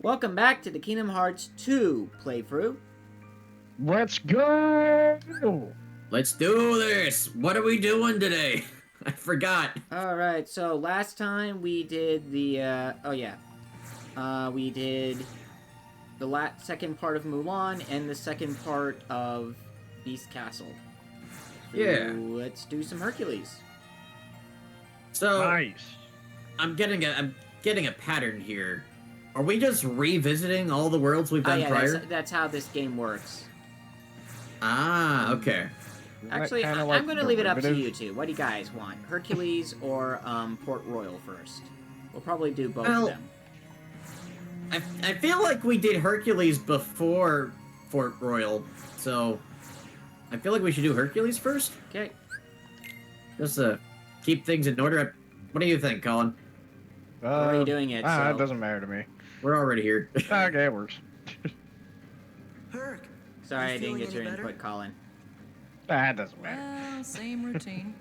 Welcome back to the Kingdom Hearts 2 playthrough. Let's go! Let's do this! What are we doing today? I forgot. Alright, so last time we did the, we did the second part of Mulan and the second part of Beast Castle. So Yeah. let's do some Hercules. So, Nice. I'm getting a pattern here. Are we just revisiting all the worlds we've done prior? That's how this game works. Ah, okay. Actually, I'm going to leave it up to you two. What do you guys want? Hercules or Port Royal first? We'll probably do both of them. I feel like we did Hercules before Fort Royal, so I feel like we should do Hercules first. Okay. Just keep things in order. What do you think, Colin? We're already doing it, so... It doesn't matter to me. We're already here. Okay, it works. Herc. Sorry I didn't get your input, Colin. It doesn't matter. Well, same routine.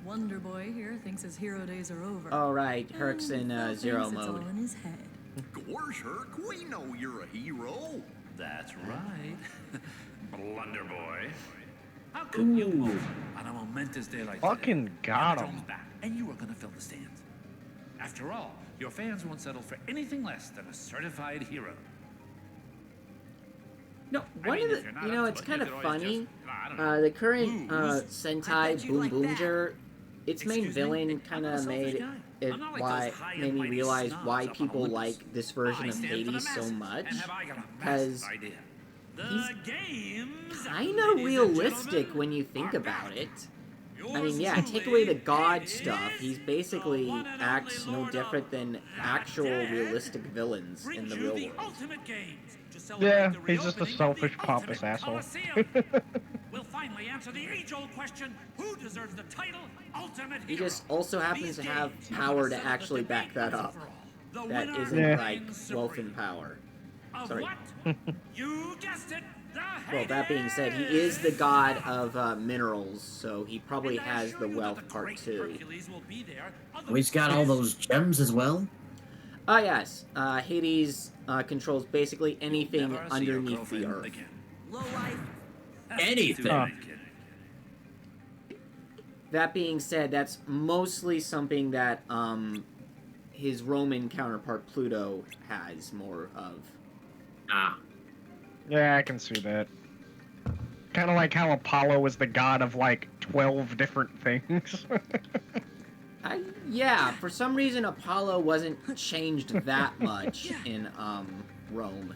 Wonder Boy here thinks his hero days are over. All right, Herc's in Phil zero thinks it's mode. all in his head. Gosh, Herc, we know you're a hero. That's right. Blunder boy. How could you move on a momentous day like Fucking today? got Jones him. back, and you are gonna fill the stands. After all, your fans won't settle for anything less than a certified hero. No, I one mean, of if you're the, not you know, up it's to it, kind you of could always funny. just, I don't know, The current lose. Sentai bet you Boom like Boomger, its main Excuse me? villain I'm kind not a of selfish made guy. it I'm not like why those high and made me mighty realize snobs why up on people Olympus. like this version I of stand for the Hades so masses, much. and have I got a Because massive idea. he's The games, kind of ladies and realistic gentlemen, when you think are about back. it. I Yours mean, yeah, take truly, away the god it stuff. is He's the basically one and acts only no Lord different of than the actual Dead realistic villains in brings the you real the world. ultimate games to celebrate Yeah, the he's just a reopening of selfish, the pompous Ultimate asshole. Coliseum. We'll finally answer the age-old question: who deserves the title Ultimate He Hero? just also happens to These have games are power gonna to settle the actually back debate that once up. and for all. The That winner isn't Yeah. like reigns wealth supreme. and power. Of Sorry. what? You guessed it. The Well, that being said, he is the god of minerals, so he probably has the wealth part too. Oh, he's got all those gems as well. Ah, yes. Hades controls basically anything underneath the earth. Low life. Anything. Huh. That being said, that's mostly something that his Roman counterpart Pluto has more of. Ah. Yeah, I can see that. Kind of like how Apollo is the god of, like, 12 different things. Yeah, for some reason Apollo wasn't changed that much in Rome.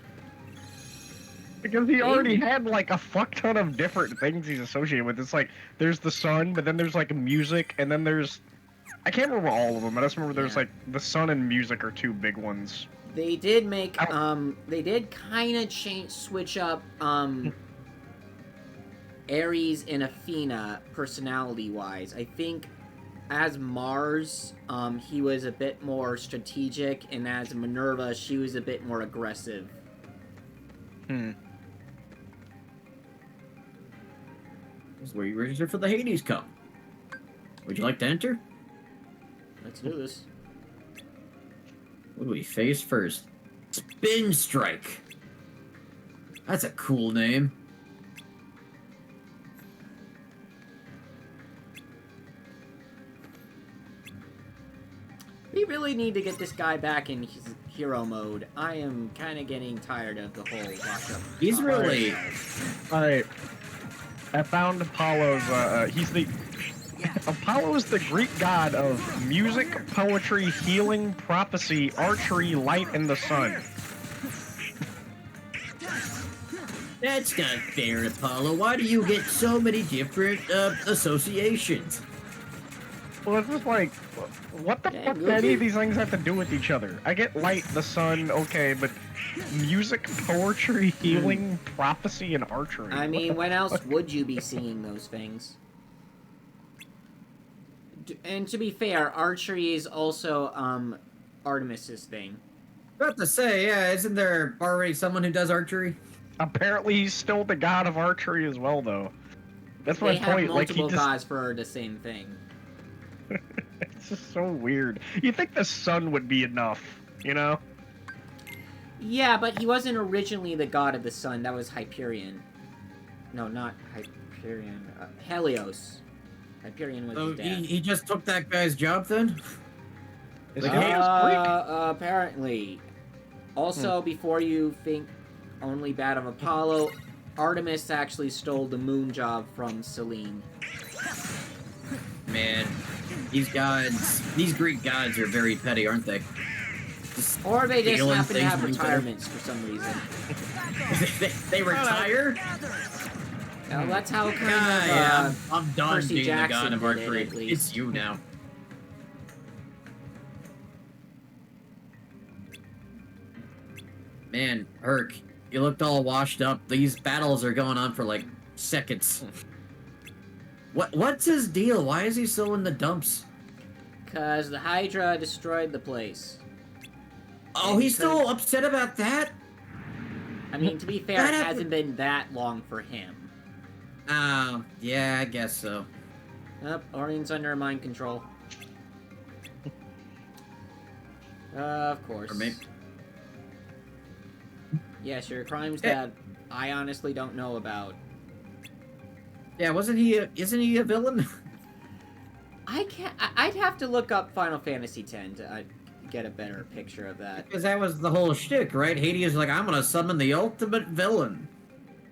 Because he already had, like, a fuck ton of different things he's associated with. It's like, there's the sun, but then there's, like, music, and then there's... I can't remember all of them, I just remember there's, Yeah. like, the sun and music are two big ones. They did make they did kind of switch up Ares and Athena personality-wise. I think as Mars, he was a bit more strategic, and as Minerva, she was a bit more aggressive. Hmm. This is where you register for the Hades Cup. Would you like to enter? Let's do this. What do we face first? Spin Strike. That's a cool name. We really need to get this guy back in his hero mode. I am kind of getting tired of the whole wash up. He's really... Alright. I found Apollo's, he's the... Apollo is the Greek god of music, poetry, healing, prophecy, archery, light, and the sun. That's not fair, Apollo. Why do you get so many different associations? Well, it's just like, what the fuck do any of these things have to do with each other? I get light, the sun, okay, but music, poetry, healing, prophecy, and archery. I mean, when else would you be seeing those things? And to be fair, archery is also Artemis's thing. About to say, yeah, isn't there already someone who does archery? Apparently, he's still the god of archery as well, though. That's my They have point. Like, he multiple just... gods for the same thing. It's just so weird. You think the sun would be enough, you know? Yeah, but he wasn't originally the god of the sun. That was Hyperion. No, not Hyperion. Helios. Hyperion was So his dad. he just took that guy's job then? Is Like, Helios Greek? Apparently. Also, before you think only bad of Apollo, Artemis actually stole the moon job from Selene. Man, these Greek gods are very petty, aren't they? Just Or they just stealing happen to things have from each other. retirements for some reason. they retire? Well, that's how kind Yeah, of, I'm done Percy being Jackson the god of did it, archery. at least. It's you now. Man, Herc, you looked all washed up. These battles are going on for like seconds. What's his deal? Why is he so in the dumps? Because the Hydra destroyed the place. Oh, And he's still upset about that? I mean, to be fair, That it happened- hasn't been that long for him. Oh, yeah, I guess so. Yep, Orion's under mind control. Of course. Or maybe... Yes, your crimes that I honestly don't know about. Yeah, isn't he a villain? I'd have to look up Final Fantasy X to get a better picture of that. Because that was the whole shtick, right? Hades is like, I'm gonna summon the ultimate villain.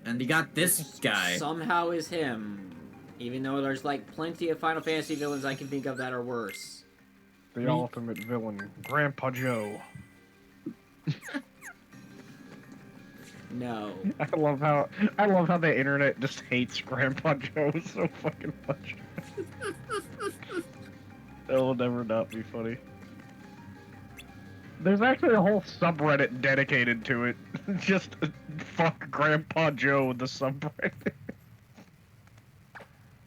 And you got this guy. Somehow is him. Even though there's like plenty of Final Fantasy villains I can think of that are worse. The ultimate villain, Grandpa Joe. No. I love how the internet just hates Grandpa Joe so fucking much. That will never not be funny. There's actually a whole subreddit dedicated to it. Just fuck Grandpa Joe, the subreddit.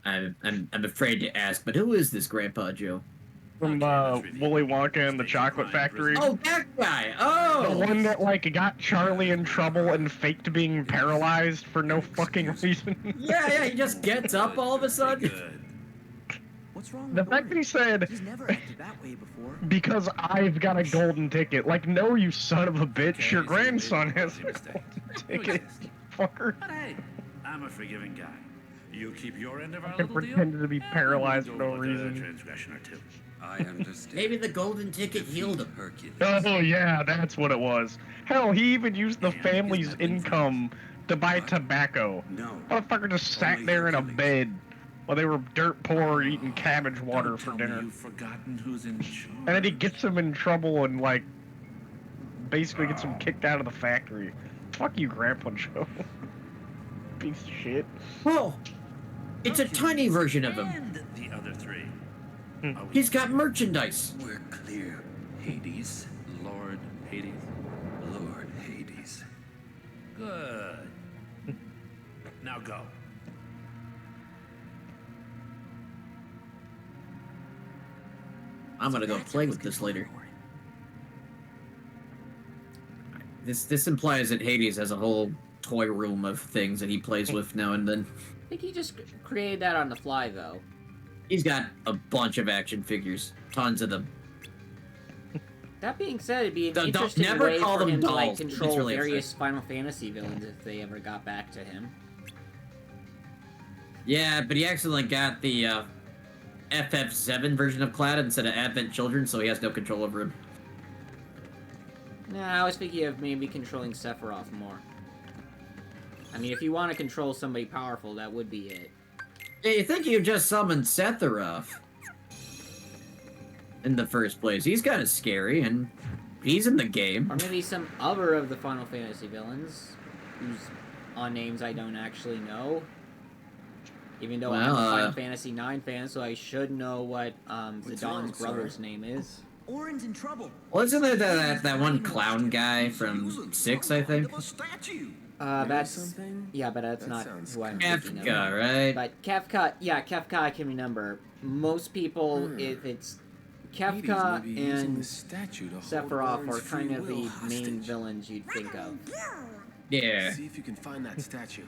I'm afraid to ask, but who is this Grandpa Joe? From Willy Wonka and the Chocolate Factory. Oh, that guy! The Oh! one that, like, got Charlie in trouble and faked being paralyzed for no fucking reason. Yeah, he just gets up all of a sudden. Good. What's wrong The with fact that he said, He's never acted that way before. because I've got a golden ticket. Like, no, you son of a bitch, your grandson has a golden ticket, fucker. But hey, I'm a forgiving guy. You keep your end of our I little deal. pretended to be and paralyzed we'll for no go with a reason. transgression or two. I understand. Maybe the golden ticket healed him. Hercules. Oh, yeah, that's what it was. Hell, he even used the family's income to buy tobacco. No. Motherfucker just sat there in a bed while they were dirt poor eating cabbage water Don't for tell me dinner. You've forgotten who's in charge. And then he gets him in trouble and, like, basically gets him kicked out of the factory. Fuck you, Grandpa Joe. Piece of shit. Whoa! It's a tiny version of him. And the other three. Hmm. Are we He's got merchandise. We're clear. Hades, Lord Hades. Lord Hades. Good. Now go. I'm gonna go play with this later. This implies that Hades has a whole toy room of things that he plays with now and then. I think he just created that on the fly, though. He's got a bunch of action figures, tons of them. That being said, it'd be an Don't interesting never way call for them him to like dolls. It's control really various Final Fantasy villains if they ever got back to him. Yeah, but he accidentally got the FF7 version of Cloud instead of Advent Children, so he has no control over him. Nah, I was thinking of maybe controlling Sephiroth more. I mean, if you want to control somebody powerful, that would be it. Yeah, you think you just summoned Sephiroth in the first place. He's kind of scary, and he's in the game. Or maybe some other of the Final Fantasy villains, whose on names I don't actually know. Even though I'm a Well, Final Fantasy IX fan, so I should know what Zidon's brother's name is. Orin's in trouble. Well, isn't there that one clown guy from 6, I think? That's... Yeah, but that's not who I'm thinking of. Kefka, right? But Kefka, yeah, Kefka I can remember. Most people, if it's Kefka and Sephiroth are kind of the main villains you'd think of. Yeah. See if you can find that statue.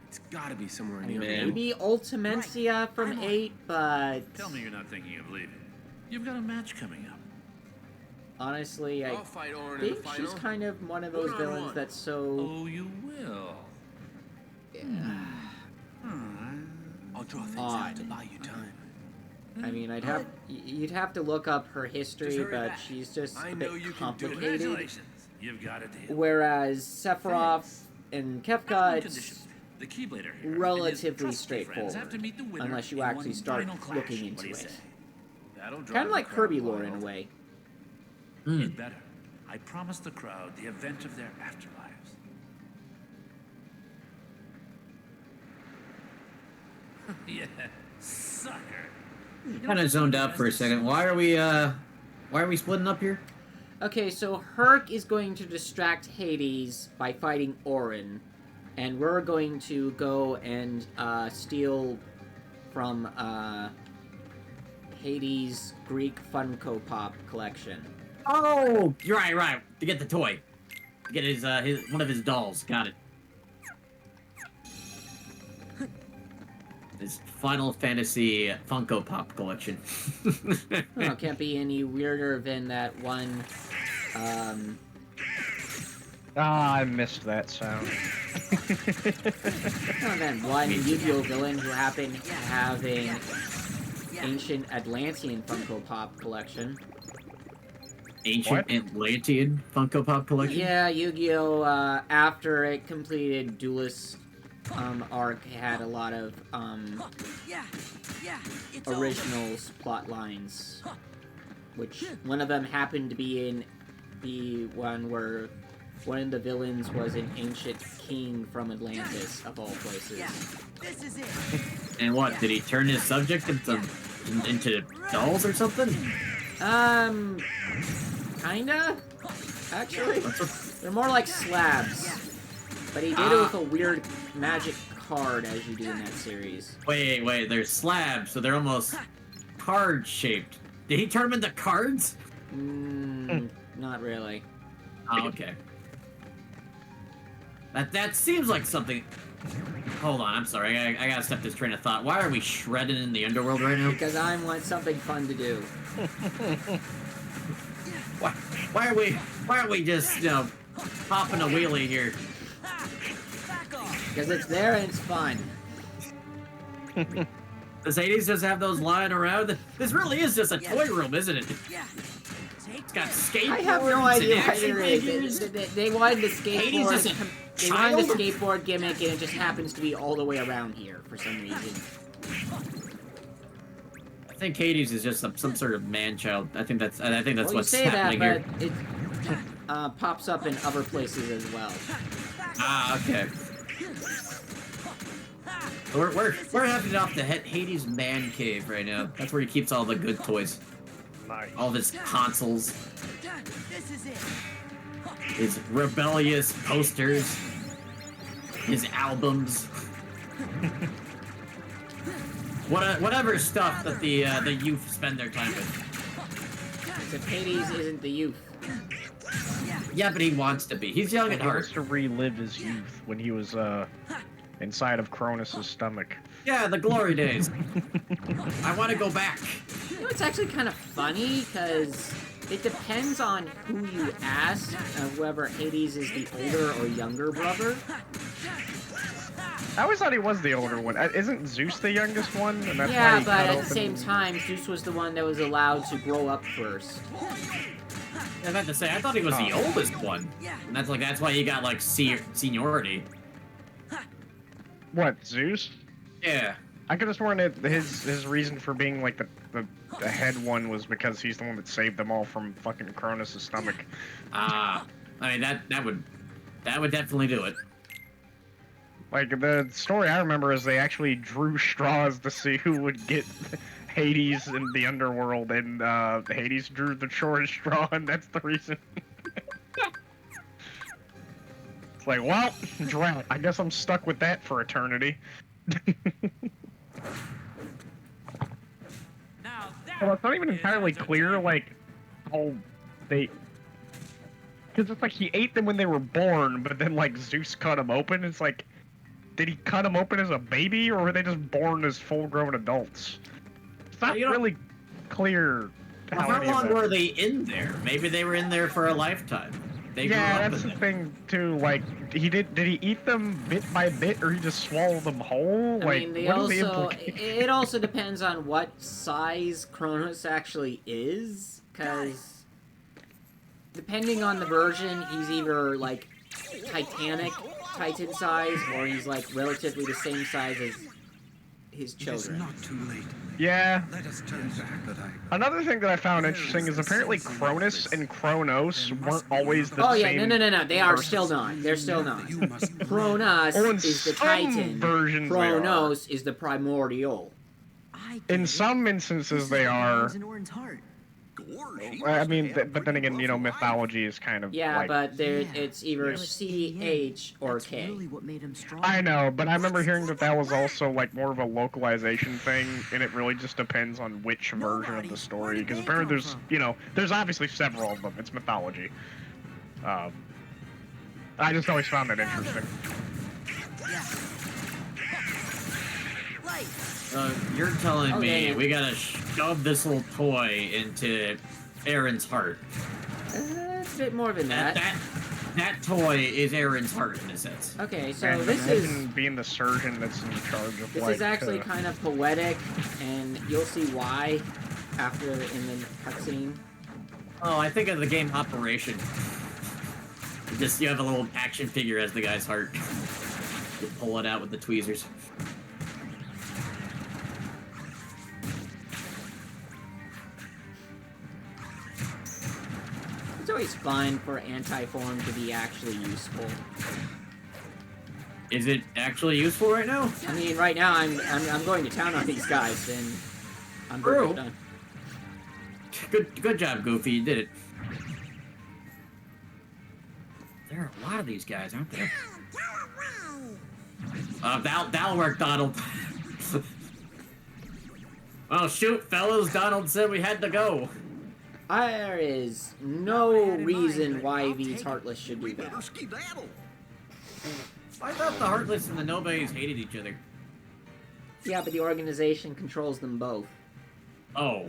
It's gotta be somewhere I near mean, Man. maybe Ultimencia from 8, but... Tell me you're not thinking of leaving. You've got a match coming up. honestly, I I'll fight Orin in the think final. she's kind of one of those One-on-one. villains that's so... Oh, you will. I'll draw things Odd. out to buy you time. I mean, you'd have to look up her history, Just hurry but back. she's just I a know bit you can do it. complicated. Congratulations. You've got a deal. Whereas Sephiroth and On Kefka, condition, it's the Keyblader here and his relatively trusty friends have to straightforward, meet the winner unless you in actually one start final clash. looking What into do you it. say? That'll drive Kind of the like crowd Kirby lore in a wild. way. You'd better. I promised the crowd the event of their afterlives. Yeah, sucker. Kind of zoned out for a second. Why are we splitting up here? Okay, so Herc is going to distract Hades by fighting Orin, and we're going to go and steal from Hades' Greek Funko Pop collection. Oh, you're right. To get the toy. To get his one of his dolls. Got it. His Final Fantasy Funko Pop collection. Oh, can't be any weirder than that one. I missed that sound. Than one Yu-Gi-Oh villain who happened to have an ancient Atlantean Funko Pop collection. Ancient Atlantean Funko Pop collection? Yeah, Yu-Gi-Oh! After it completed Duelist arc, had a lot of originals plot lines, which one of them happened to be in the one where one of the villains was an ancient king from Atlantis, of all places. This is it. And what, did he turn his subject into dolls or something? Kinda? Actually? They're more like slabs. But he did it with a weird magic card, as you do in that series. Wait, they're slabs, so they're almost card-shaped. Did he turn them into cards? Not really. Oh, okay. That seems like something... Hold on, I'm sorry, I gotta stop this train of thought. Why are we shredding in the Underworld right now? Because I want something fun to do. Why aren't we just, you know, popping a wheelie here? Because it's there and it's fun. Does Hades just have those lying around? This really is just a toy room, isn't it? It's got skateboards. I have no idea and why action there is. figures. They wanted the Hades is a skateboard. They wanted the child? skateboard gimmick, and it just happens to be all the way around here for some reason. I think Hades is just some sort of man-child. I think that's Well, you what's say that, happening but here. it pops up in other places as well. Ah, okay. We're headed off to Hades' man cave right now. That's where he keeps all the good toys. Nice. All of his consoles. This is it. His rebellious posters. His albums. Whatever stuff that the youth spend their time with. Except Hades isn't the youth. Yeah, but he wants to be. He's young at He wants heart. to relive his youth when he was inside of Cronus' stomach. Yeah, the glory days. I want to go back. You know, it's actually kind of funny, because it depends on who you ask, whether Hades is the older or younger brother. I always thought he was the older one. Isn't Zeus the youngest one? And that's why Yeah, he but cut at the open- same time, Zeus was the one that was allowed to grow up first. I was about to say, I thought he was the oldest one. And that's why he got, like, seniority. What, Zeus? Yeah. I could have sworn that his reason for being like the head one was because he's the one that saved them all from fucking Cronus' stomach. I mean that would definitely do it. Like the story I remember is they actually drew straws to see who would get Hades in the Underworld, and Hades drew the shortest straw, and that's the reason. It's like, well, drought. I guess I'm stuck with that for eternity. Well, it's not even entirely clear, like, how they... Because it's like he ate them when they were born, but then, like, Zeus cut them open. It's like, did he cut them open as a baby, or were they just born as full-grown adults? It's not really clear Well, how long were they in there? Maybe they were in there for a lifetime. They grew Yeah, up that's in the there. thing too. Like, did he eat them bit by bit, or he just swallowed them whole? I Like, mean, they what are the also implications? it also depends on what size Kronos actually is, because depending on the version, he's either like Titanic Titan size, or he's like relatively the same size as his It is children. not too late. Yeah. Let us turn back. But Another thing that I found interesting is apparently Cronus and Kronos weren't always the Oh yeah, same. no, they are person. still not. They're still not. You must Kronos Well, in is the some Titan. versions they are. Kronos is the primordial. In some instances, they are. Gorge, he I must mean, have had a but then pretty again, rough life. mythology is kind of Yeah, like. but there Yeah. it's either It was CH or That's K. really what made him strong. I know, but I remember hearing that was also like more of a localization thing, and it really just depends on which version of the story. Because apparently there's obviously several of them. It's mythology. I just always found that interesting. You're telling me Okay. we gotta shove this little toy into Aaron's heart. It's a bit more than that. That toy is Aaron's heart in a sense. Okay, so And this imagine is being the surgeon that's in charge of this like. is actually kind of poetic, and you'll see why after in the cutscene. Oh, I think of the game Operation. You have a little action figure as the guy's heart. You pull it out with the tweezers. It's always fun for anti-form to be actually useful. Is it actually useful right now? I mean, right now I'm going to town on these guys, and I'm True. very done. Good job, Goofy. You did it. There are a lot of these guys, aren't there? That'll work, Donald. Well, shoot, fellas. Donald said we had to go. There is no reason why these Heartless should do We better that. skedaddle. I thought the Heartless and the Nobodies hated each other. Yeah, but the organization controls them both. Oh.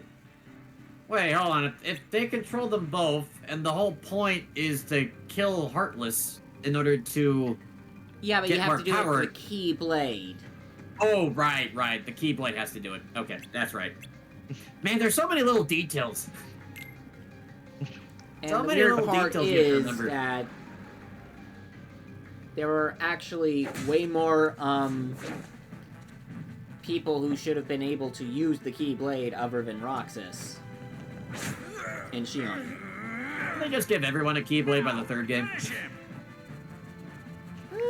Wait, hold on. If they control them both, and the whole point is to kill Heartless in order to... Yeah, but Get you have more to do it power. with the Keyblade. Oh, right. The Keyblade has to do it. Okay, that's right. Man, there's so many little details. And So the many weird little part details you have to is remember. that there were actually way more people who should have been able to use the Keyblade other than Roxas and Shion. They just give everyone a Keyblade by the third game.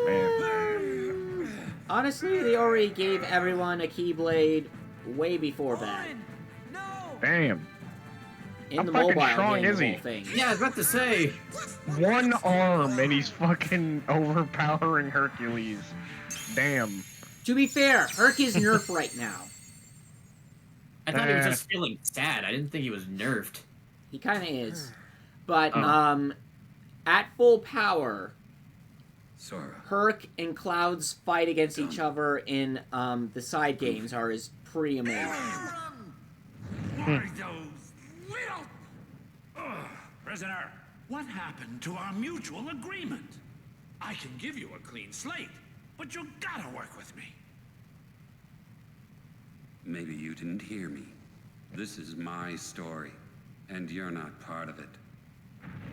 Man. Honestly, they already gave everyone a Keyblade way before that. Damn. In How the fucking mobile strong game, is the he? whole thing. Yeah, I was about to say. One arm and he's fucking overpowering Hercules. Damn. To be fair, Herc is nerfed right now. I thought he was just feeling sad. I didn't think he was nerfed. He kind of is. But, Oh. at full power, Sora. Herc and Cloud's fight against each other in, the side games is pretty amazing. Why those little... Ugh. Prisoner, what happened to our mutual agreement? I can give you a clean slate, but you gotta work with me. Maybe you didn't hear me. This is my story, and you're not part of it.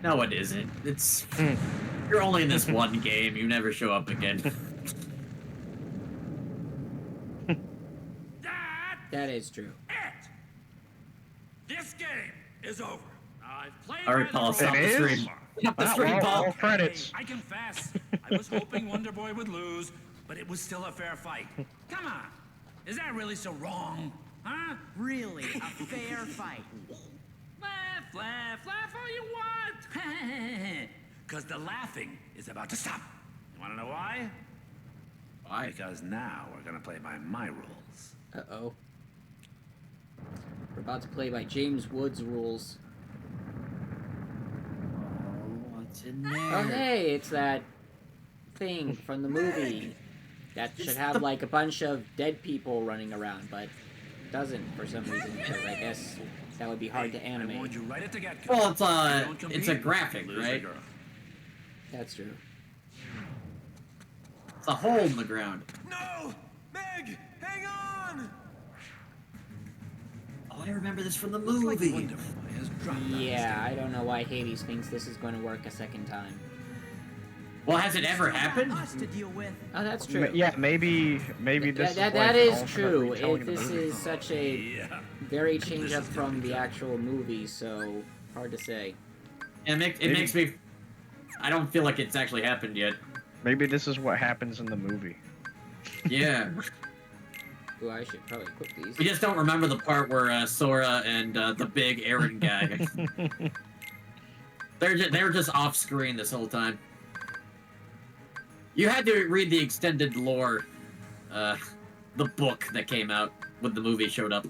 No, it isn't. It's... You're only in this one game. You never show up again. That is true. It! This game is over. I've played All right, by the Paul, rules. stop the It stream. is? Stop the stream, Well, Paul. all credits. I confess, I was hoping Wonder Boy would lose, but it was still a fair fight. Come on, is that really so wrong? Huh? Really, a fair fight. Laugh all you want. Because the laughing is about to stop. You want to know why? Why? Because now we're gonna play by my rules. Uh-oh. We're about to play by James Woods' rules. What's in there? Oh, hey, it's that thing from the movie that should have, the- like, a bunch of dead people running around, but doesn't for some reason, because I guess That would be hard to I warned animate. you right at the get-go. Well, You don't compete, it's a graphic, lose the right? girl. That's true. It's a hole in the ground. No! Meg! Hang on! Oh, I remember this from the Looks like movie. Wonderboy has dropped out of Yeah, I don't know why Hades thinks this is going to work a second time. Well, has it ever happened? Us to deal with. Oh, that's true. Yeah, maybe this That is that like is alternate true. retelling of the This movie. is such a Yeah. very change up from the actual movie, so hard to say. And it makes me... I don't feel like it's actually happened yet. Maybe this is what happens in the movie. Yeah. Ooh, I should probably equip these. We just don't remember the part where Sora and the big Aaron guy... they were just off screen this whole time. You had to read the extended lore, the book that came out when the movie showed up.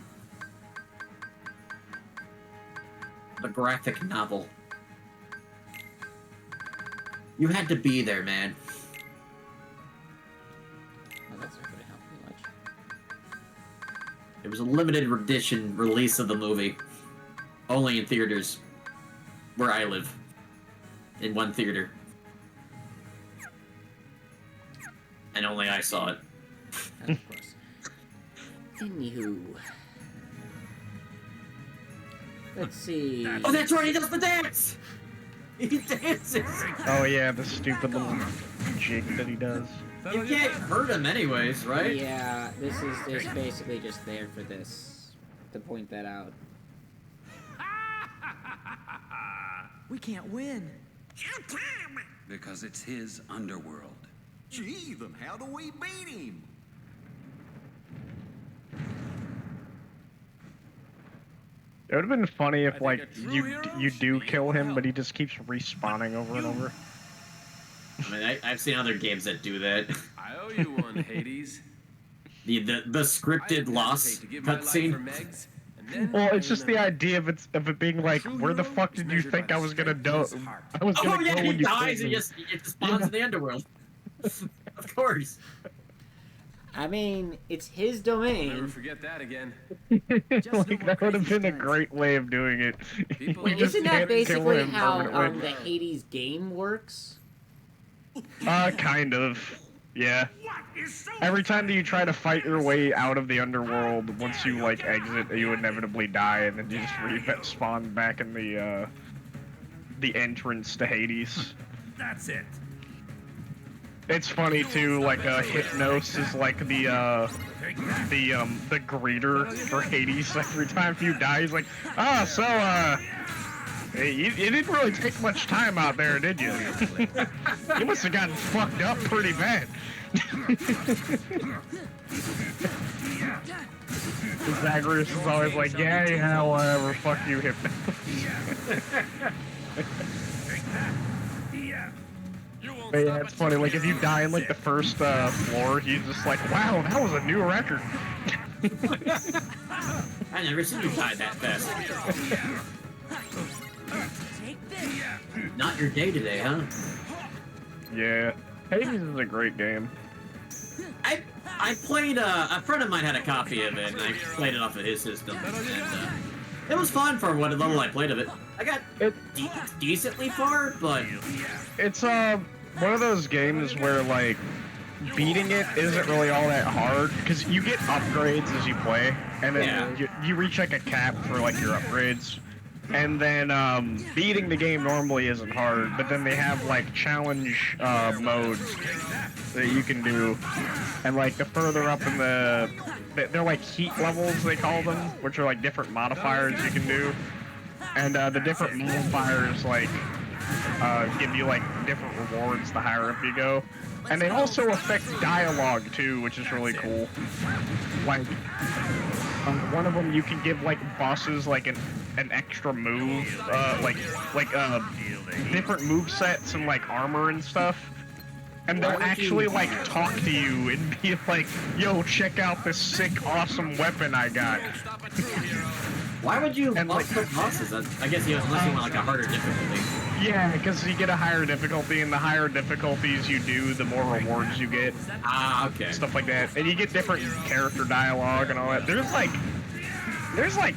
The graphic novel. You had to be there, man. Oh, that's not going to help me much. It was a limited edition release of the movie. Only in theaters. Where I live. In one theater. And only I saw it. Of course. Anywho. Let's see. Oh, that's right, he does the dance! He dances! Oh yeah, the stupid little jig that he does. You can't hurt him anyways, right? Yeah, this is just basically just there for this. To point that out. We can't win. Because it's his underworld. Gee, then how do we beat him? It would have been funny if think like a true you hero you should do be kill able to him, help. but he just keeps respawning over and over. I mean, I've seen other games that do that. I owe you one, Hades. The scripted loss cutscene. Well, it's just the idea of it being like, where the fuck did you think I was gonna do? I was gonna Oh yeah, go he when you dies killed and me. it spawns in the underworld. Of course. I mean, it's his Never domain. forget that again. Like that would have been a great way of doing it. People- You Wait, just isn't that can't kill basically him how permanently. the Hades game works? Kind of. Yeah. Every time that you try to fight your way out of the underworld, once you like exit, you inevitably die, and then you just respawn back in the entrance to Hades. That's it. It's funny too. Like Hypnos is like the greeter for Hades. Every time you die, he's like, hey, you didn't really take much time out there, did you? You must have gotten fucked up pretty bad. Zagreus is always like, yeah, whatever, fuck you, Hypnos. But yeah, it's funny, like, if you die in, like, the first floor, he's just like, wow, that was a new record. I never seen you die that fast. Not your day today, huh? Yeah, Hades is a great game. I played, a friend of mine had a copy of it, and I played it off of his system, and, it was fun for what little I played of it. I got decently far, but... It's, one of those games where, like, beating it isn't really all that hard, because you get upgrades as you play, and then you reach, like, a cap for, like, your upgrades. And then, beating the game normally isn't hard, but then they have, like, challenge, modes that you can do. And, like, the further up in they're like heat levels, they call them, which are, like, different modifiers you can do. And, the different modifiers, like, give you, like, different rewards the higher up you go. And they also affect dialogue, too, which is really cool. Like, one of them you can give, like, bosses, like, an extra move, different move sets and, like, armor and stuff. And they'll actually, like, talk to you and be like, yo, check out this sick, awesome weapon I got. Why would you And, buff the bosses? I guess you unless you want, like, a harder difficulty. Yeah, because you get a higher difficulty, and the higher difficulties you do, the more rewards you get. Ah, okay. Stuff like that. And you get different character dialogue and all that. There's, like, there's like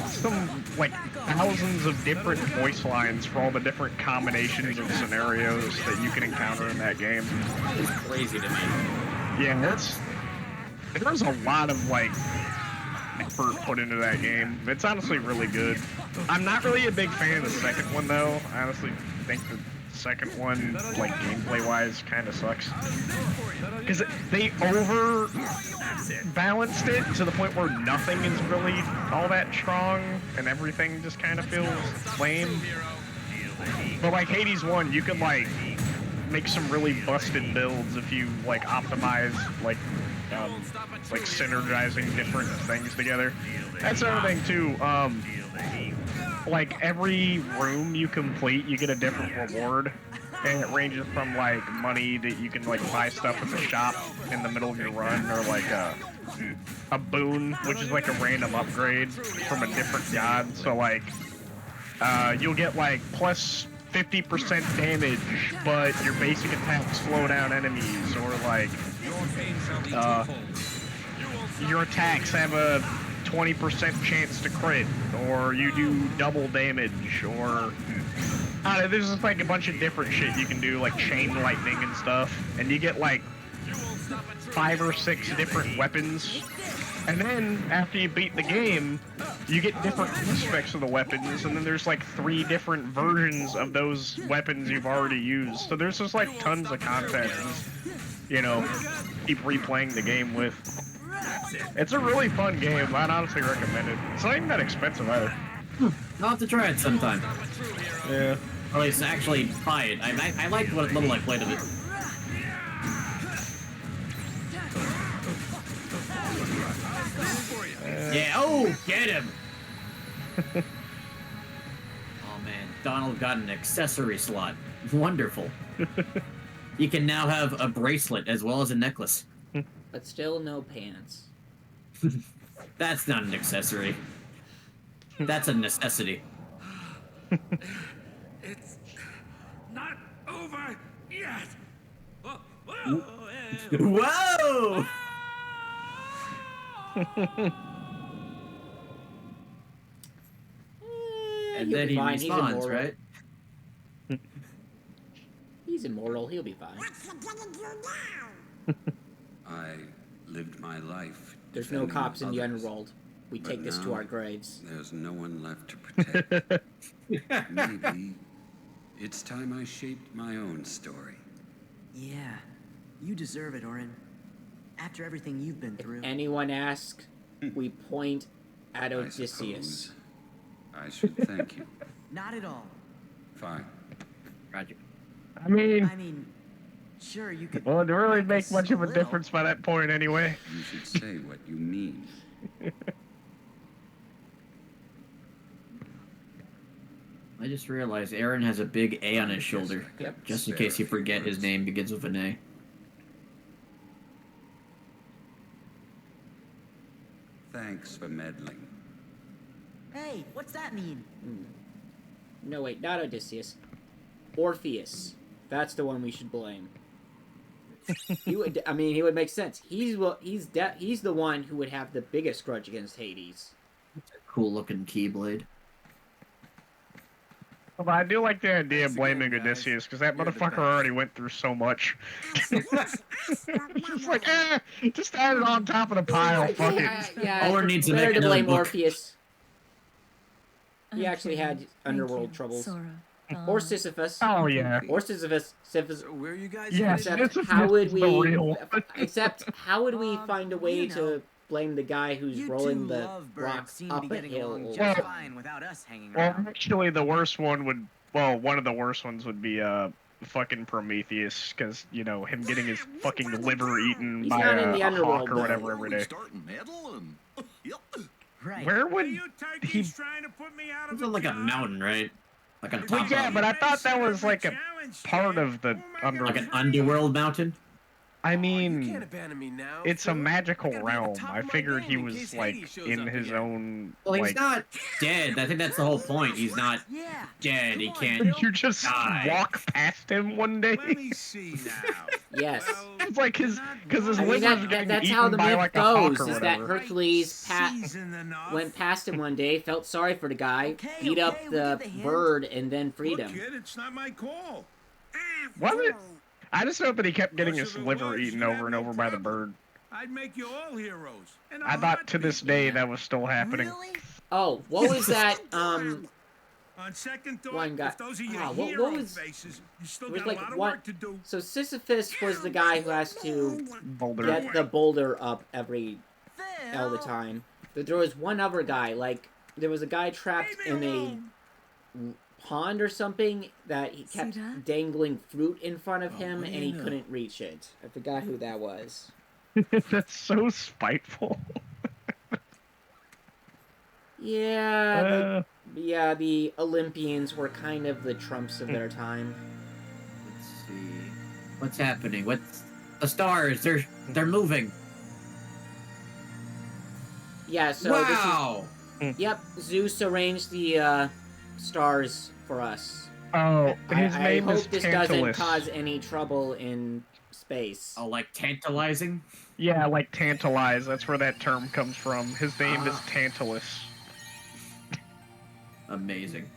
some like thousands of different voice lines for all the different combinations of scenarios that you can encounter in that game. It's crazy to me. Yeah, there's a lot of like effort put into that game. It's honestly really good. I'm not really a big fan of the second one though. I honestly think the second one, like gameplay-wise, kind of sucks. Because they over-balanced it to the point where nothing is really all that strong, and everything just kind of feels lame. But like Hades 1, you can like make some really busted builds if you like optimize like synergizing different things together. That's another thing too. Like every room you complete, you get a different reward, and it ranges from like money that you can like buy stuff at the shop in the middle of your run, or like a boon, which is like a random upgrade from a different god. So like you'll get like plus 50% damage, but your basic attacks slow down enemies, or like your attacks have a 20% chance to crit, or you do double damage, or I don't know, there's just like a bunch of different shit you can do, like chain lightning and stuff, and you get like 5 or 6 different weapons, and then after you beat the game, you get different aspects of the weapons, and then there's like 3 different versions of those weapons you've already used, so there's just like tons of content, you know, keep replaying the game with. It's a really fun game. I'd honestly recommend it. It's not even that expensive either. I'll have to try it sometime. Yeah. Or at least actually buy it. I liked what little I played of it. Yeah, oh, get him! Oh man, Donald got an accessory slot. Wonderful. You can now have a bracelet as well as a necklace. But still no pants. That's not an accessory. That's a necessity. It's not over yet. Whoa! Whoa! And then he responds, right? He's immortal. He'll be fine. I lived my life. There's no cops in the others. Underworld. We take this to now, our graves. There's no one left to protect. Maybe it's time I shaped my own story. Yeah, you deserve it, Orin. After everything you've been through. If anyone asks, we point at I Odysseus. suppose I should thank you. Not at all. Fine. Roger. I mean, Sure, you could. well, it didn't really like make us much a of a little. difference by that point anyway. You should say what you mean. I just realized Aaron has a big A on his shoulder. Yep. Just in case you forget his name begins with an A. Thanks for meddling. Hey, what's that mean? No, wait, not Odysseus. Orpheus. That's the one we should blame. He would. I mean, he would make sense. He's the one who would have the biggest grudge against Hades. Cool looking keyblade. But I do like the idea of blaming Odysseus, because that motherfucker already went through so much. Just like, just add it on top of the pile, fuck it. Yeah, Or needs to better make to another blame book. Orpheus. He Okay, actually had thank underworld you, troubles. Sora. Or Sisyphus. Oh, yeah. Or Sisyphus. Where are you guys Yes, headed? Except Sisyphus how would is the we? real. Except how would we find a way you know, to blame the guy who's You rolling two the lovebirds rock seem to up be a getting hill? along all just the time? fine without us hanging Well, around. actually, the worst one would... Well, one of the worst ones would be, fucking Prometheus, because, you know, him getting his fucking liver eaten He's by not in a the hawk Underworld, or though. whatever every day. Starting meddling. Yep. Right. Where Are would you he... turkeys trying to put me out of It's on like a job? mountain, right? Like on Well, top yeah, of but I thought that was like a Challenge, part Dad. of the Oh my Underworld. like an underworld mountain. I You mean, can't abandon me now. it's a Phil. magical I gotta be at the realm. top I of my figured game he in was, case like, Hades shows in up his again. own, Well, he's like... not dead. I think that's the whole point. He's not Yeah. dead. He Come on, can't. You just Die. walk past him one day? Let me see now. Yes. Well, It's like his I mean, liver's getting that's eaten how the by myth like a hawk goes, or is that whatever. Hercules went past him one day, felt sorry for the guy, beat up the bird, and then freed him. Kid, it's not my call. Was it? I just know that he kept getting his liver eaten over and over by the bird. I'd make you all heroes. I thought to this day that was still happening. Oh, what was that, On second thought, one guy, if those are your what was, faces, you still was got like a lot of one, work to do. so Sisyphus was the guy who has to Boulder. get the boulder up all the time. But there was one other guy, like, there was a guy trapped in a pond or something that he kept dangling fruit in front of him and he couldn't reach it. I forgot who that was. That's so spiteful. Yeah, the Olympians were kind of the Trumps of their time. Let's see. What's happening? What's the stars? They're moving. Yeah, so wow. Yep, Zeus arranged the stars for us. Oh, his I name hope is this Tantalus. doesn't cause any trouble in space. Oh, like tantalizing? Yeah, like tantalize. That's where that term comes from. His name is Tantalus. Amazing.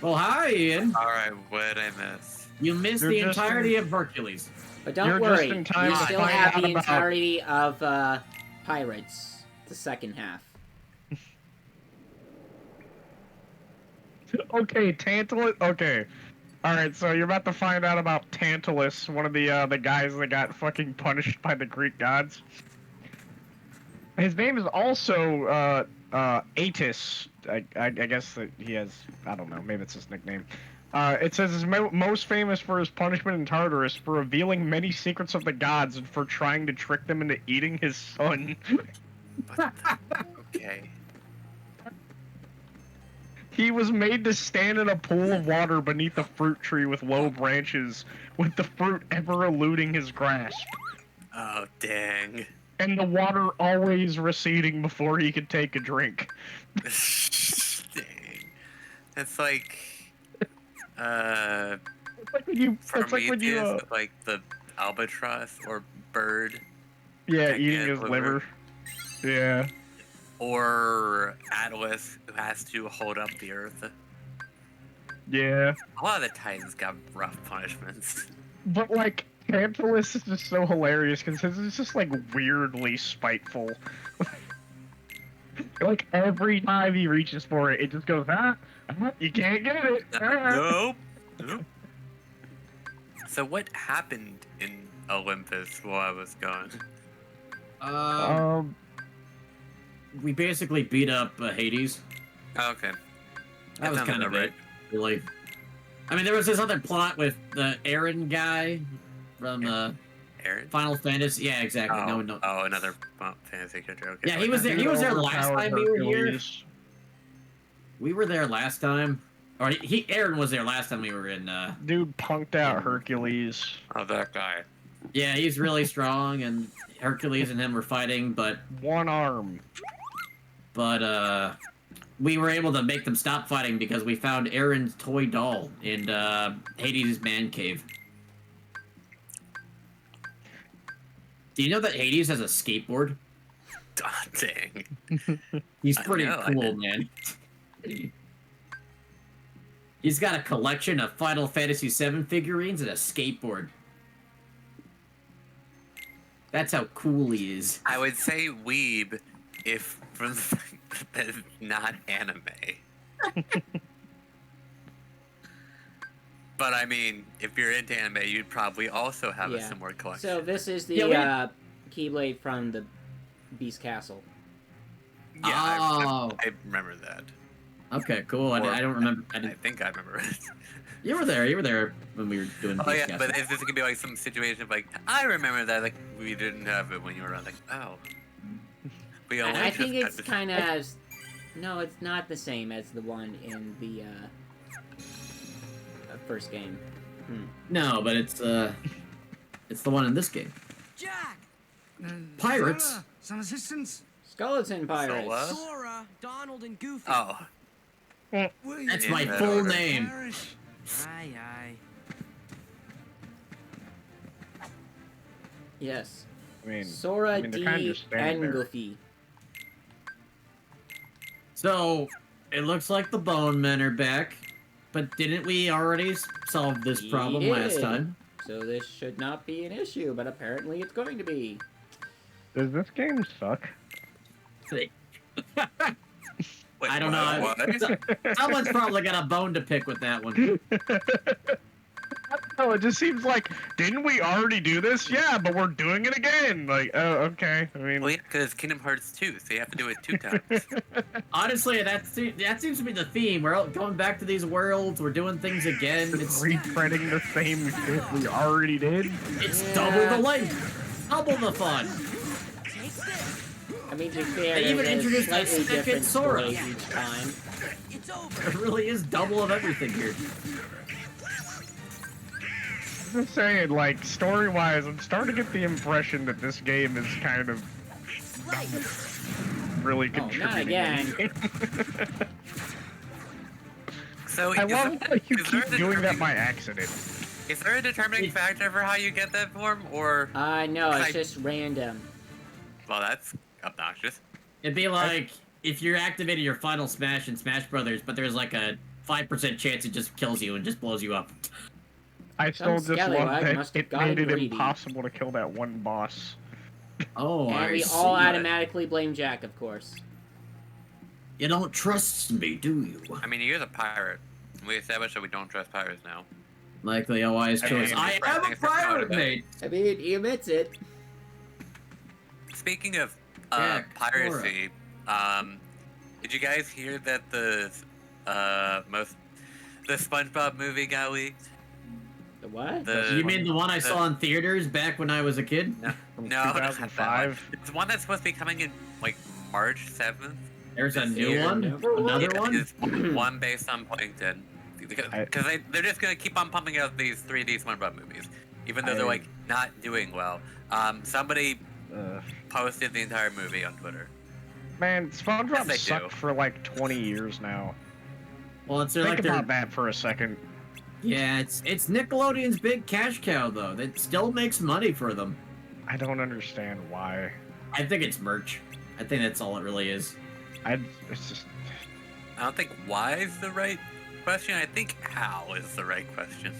Well, hi, Ian. Alright, what did I miss? You missed the entirety of Hercules. But don't You're worry, just in time you to still find have out the about- entirety of Pirates, the second half. Okay, Tantalus. Okay. Alright, so you're about to find out about Tantalus, one of the guys that got fucking punished by the Greek gods. His name is also, Atis. I guess that he has, I don't know, maybe it's his nickname. It says he's most famous for his punishment in Tartarus, for revealing many secrets of the gods, and for trying to trick them into eating his son. Okay. He was made to stand in a pool of water beneath a fruit tree with low branches, with the fruit ever eluding his grasp. Oh, dang. And the water always receding before he could take a drink. Dang. That's like... It's like when you... Prometheus with, like, the albatross or bird. Yeah, eating his liver. Yeah. Or Atlas, who has to hold up the earth. Yeah. A lot of the Titans got rough punishments. But, like, Tantalus is just so hilarious, because it's just, like, weirdly spiteful. Like, every time he reaches for it, it just goes, you can't get it. Nope. Nope. So what happened in Olympus while I was gone? We basically beat up Hades. Oh, okay. That was kind of it, really. I mean, there was this other plot with the Aaron guy from Aaron? Final Fantasy. Yeah, exactly. Oh, No. Oh, another fantasy character. Okay. Yeah, he was there. He was there last time we were here. We were there last time. Or Aaron was there last time we were in. Dude punked out Hercules. Oh, that guy. Yeah, he's really strong, and Hercules and him were fighting, but one arm. But we were able to make them stop fighting because we found Aaron's toy doll in Hades' man cave. Do you know that Hades has a skateboard? Oh, dang. He's pretty cool, man. He's got a collection of Final Fantasy VII figurines and a skateboard. That's how cool he is. I would say weeb if from the fact that it's not anime. But I mean, if you're into anime, you'd probably also have a similar collection. So this is the Keyblade from the Beast Castle. Yeah, I remember that. Okay, cool. I don't remember. I think I remember it. You were there when we were doing the Beast Castle. But if this could be like some situation of like, I remember that, like, we didn't have it when you were around, like, oh. I think it's kind of... No, it's not the same as the one in the first game. No, but it's the one in this game. Jack! Pirates? Some assistance? Skeleton Pirates. Sora, Donald, and Goofy. Oh. That's my full name. Aye, aye. Yes. I mean, Sora they're D. kind of just standing there. Goofy. So, it looks like the Bone Men are back, but didn't we already solve this problem last time? So this should not be an issue, but apparently it's going to be. Does this game suck? Wait, I don't know. what? Someone's probably got a bone to pick with that one. No, it just seems like, didn't we already do this? Yeah, but we're doing it again. Like, oh, okay. I mean, Well, yeah, because Kingdom Hearts 2, so you have to do it 2 times. Honestly, that seems to be the theme. We're going back to these worlds. We're doing things again. It's retreading the same shit we already did. It's double the length, double the fun. I mean, to be fair, They even there's a introduced a slightly second different Sora. story each time. There really is double of everything here. I'm just saying, like, story-wise, I'm starting to get the impression that this game is kind of really Oh, not contributing. again. So, I is love there- how you is there keep a doing that determining- by accident. Is there a determining factor for how you get that form, or... No, it's I- just random. Well, that's obnoxious. It'd be like if you're activating your final smash in Smash Brothers, but there's like a 5% chance it just kills you and just blows you up. I still Some just love scallywag that must have it gotten made it greedy. impossible to kill that one boss. Oh, And I we see. all automatically blame Jack, of course. You don't trust me, do you? I mean, you're the pirate. We established that we don't trust pirates now. Likely a wise choice. I am a pirate, mate! I mean, he admits it. Speaking of Jack, piracy, did you guys hear that the SpongeBob movie got leaked? The what? You mean the one I saw in theaters back when I was a kid? No, From no, not that 2005? one. It's one that's supposed to be coming in like March 7th. There's a This new year. one? Another Yeah, one? It's one based on Plankton. Because they're just gonna keep on pumping out these 3D SpongeBob movies, even though they're like not doing well. Somebody posted the entire movie on Twitter. Man, SpongeBob Yes, they sucked do. for like 20 years now. Well, it's Think like about that for a second. Yeah, it's Nickelodeon's big cash cow, though. That still makes money for them. I don't understand why. I think it's merch. I think that's all it really is. It's just... I don't think why is the right question. I think how is the right question.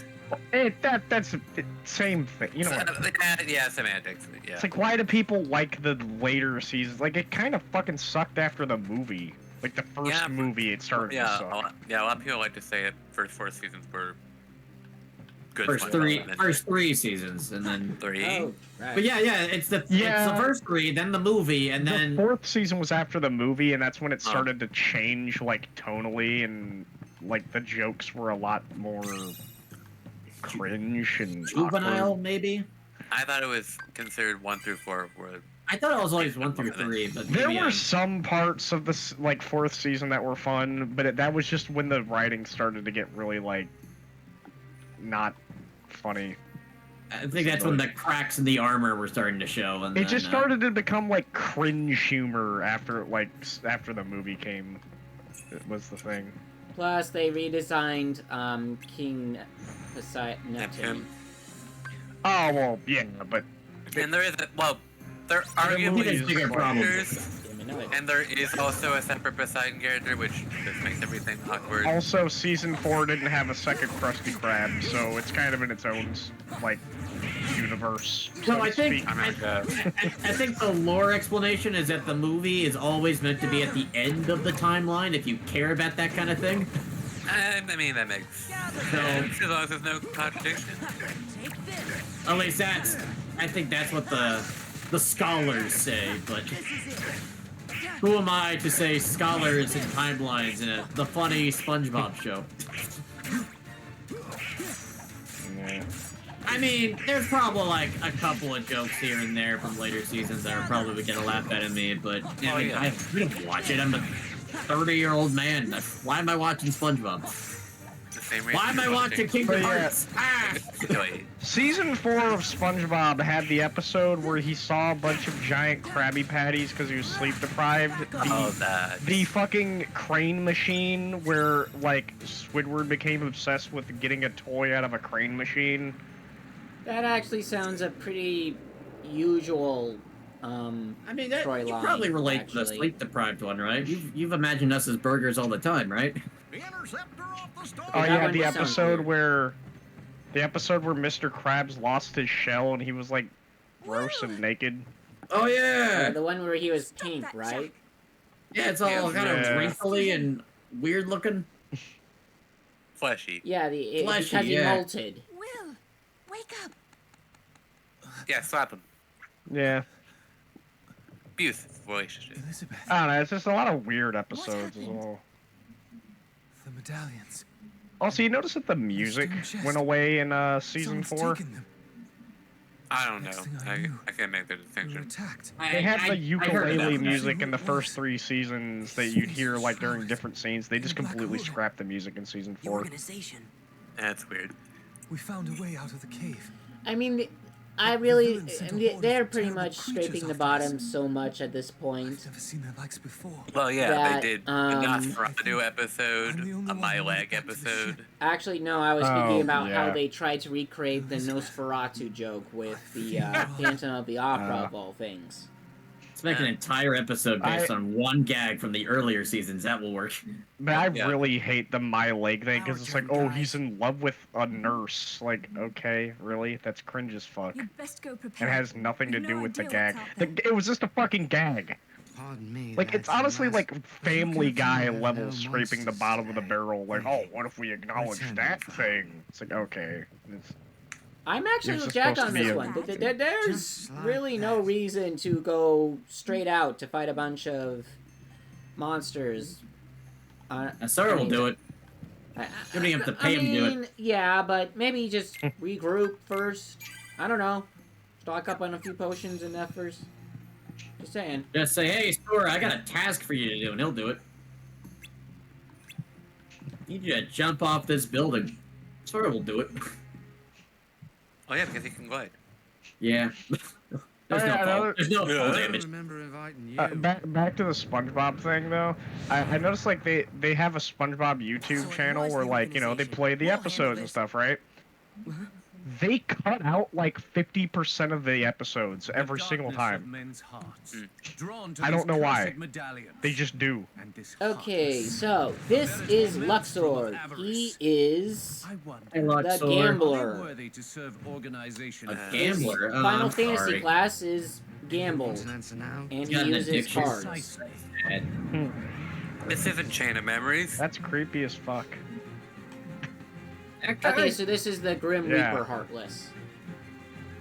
That's the same thing. You know what? Yeah, semantics. Yeah. It's like, why do people like the later seasons? Like, it kind of fucking sucked after the movie. Like, the first movie, it started to suck. A lot of people like to say it. First 4 seasons were good. First three seasons, and then 3. Oh, right. But yeah, it's the first 3, then the movie, and then the 4th season was after the movie, and that's when it started to change, like, tonally, and, like, the jokes were a lot more cringe and juvenile, awkward. maybe. I thought it was considered 1 through 4 were. I thought it was always 1 through 3, but There maybe were some parts of this, like, 4th season that were fun, but that was just when the writing started to get really, like, not funny. I think that's when the cracks in the armor were starting to show. And It just started to become, like, cringe humor after the movie came. It was the thing. Plus, they redesigned King Poseidon. Neptune. Oh, well, yeah, but... And there is there are movie's bigger characters, and there is also a separate Poseidon character, which just makes everything awkward. Also, Season 4 didn't have a second Krusty Krab, so it's kind of in its own, like, universe, so So I to think speak. I think the lore explanation is that the movie is always meant to be at the end of the timeline if you care about that kind of thing. I mean, that makes sense, as long as there's no contradiction. At least I think that's what the scholars say, but who am I to say scholars and timelines in the funny SpongeBob show? Yeah. I mean, there's probably like a couple of jokes here and there from later seasons that are probably gonna laugh at me, but I don't watch it. I'm a 30-year-old man. Why am I watching SpongeBob? Same reason Why am I watching Kingdom Hearts? Ah! Season 4 of SpongeBob had the episode where he saw a bunch of giant Krabby Patties because he was sleep deprived. Oh, that. The fucking crane machine where, like, Squidward became obsessed with getting a toy out of a crane machine. That actually sounds a pretty usual I mean, that, you storyline, probably relate to the actually. sleep-deprived one, right? You've imagined us as burgers all the time, right? Oh that yeah, one the sounds episode weird. where Mr. Krabs lost his shell and he was like gross and naked. Oh yeah, The one where he was pink, right? yeah. It's all kind of wrinkly and weird looking. Fleshy. Yeah, Fleshy, because he yeah. molted. Will, wake up. Yeah, slap him. Yeah. Abusive relationship. Elizabeth, I don't know, it's just a lot of weird episodes as well. the medallions. Also, you notice that the music went away in season Someone's 4? taken them. I don't know. Next thing I knew, I can't make the We were distinction. attacked. They had the I heard ukulele about that. music in the first 3 seasons that you'd hear like during different scenes. They just The Black completely Hood. scrapped the music in season The 4. organization. That's weird. We found a way out of the cave. I mean, villains sent a horde they're of pretty terrible much creatures scraping the after bottom us. so much at this point. I've never seen their likes before. Well, yeah, That, they did the um, Nosferatu episode, I'm the only a one My who Leg went back to the episode. ship. Actually, no, I was thinking about how yeah. they tried to recreate the Nosferatu joke with the Phantom of the Opera of all things. Let's make an entire episode based on one gag from the earlier seasons. That will work. But I Yeah. really hate the My Leg thing because it's like, Our turn, oh, guys. he's in love with a nurse. Like, okay, really? That's cringe as fuck. You'd best go It prepare. has nothing to We've do no with the idea gag. what's out there. It was just a fucking gag. Pardon me. Like, it's lads and honestly lass. like Family Guy There are level no scraping the monsters bottom of the today. barrel. Like, oh, what if we acknowledge Return that to thing? It's like, okay. It's, I'm actually It's with just Jack supposed on to be this a- one. There's Just like really no that. reason to go straight out to fight a bunch of monsters. Sarah will do it. You don't even have to pay him to do it. Yeah, but maybe just regroup first. I don't know. Stock up on a few potions and that first. Just saying. Just say, hey, Sora, I got a task for you to do, and he'll do it. Need you to jump off this building. Sora will do it. Oh yeah, because he can glide. Yeah. There's no fall. There's no fall Yeah. I damage. remember inviting you. back to the SpongeBob thing though. I noticed like they have a SpongeBob YouTube So it channel was where the like, you know, they organization. play the We'll handle episodes and this. stuff, right? They cut out like 50% of the episodes every single time. I don't know why. They just do. Okay, so this is Luxor. He is Hey, Luxor. the gambler. A gambler? Oh, Final I'm Fantasy sorry. class is gamble, Want an answer now? and he Got an uses addiction. cards. This isn't Chain of Memories. That's creepy as fuck. Okay, so this is the Grim Yeah. Reaper Heartless.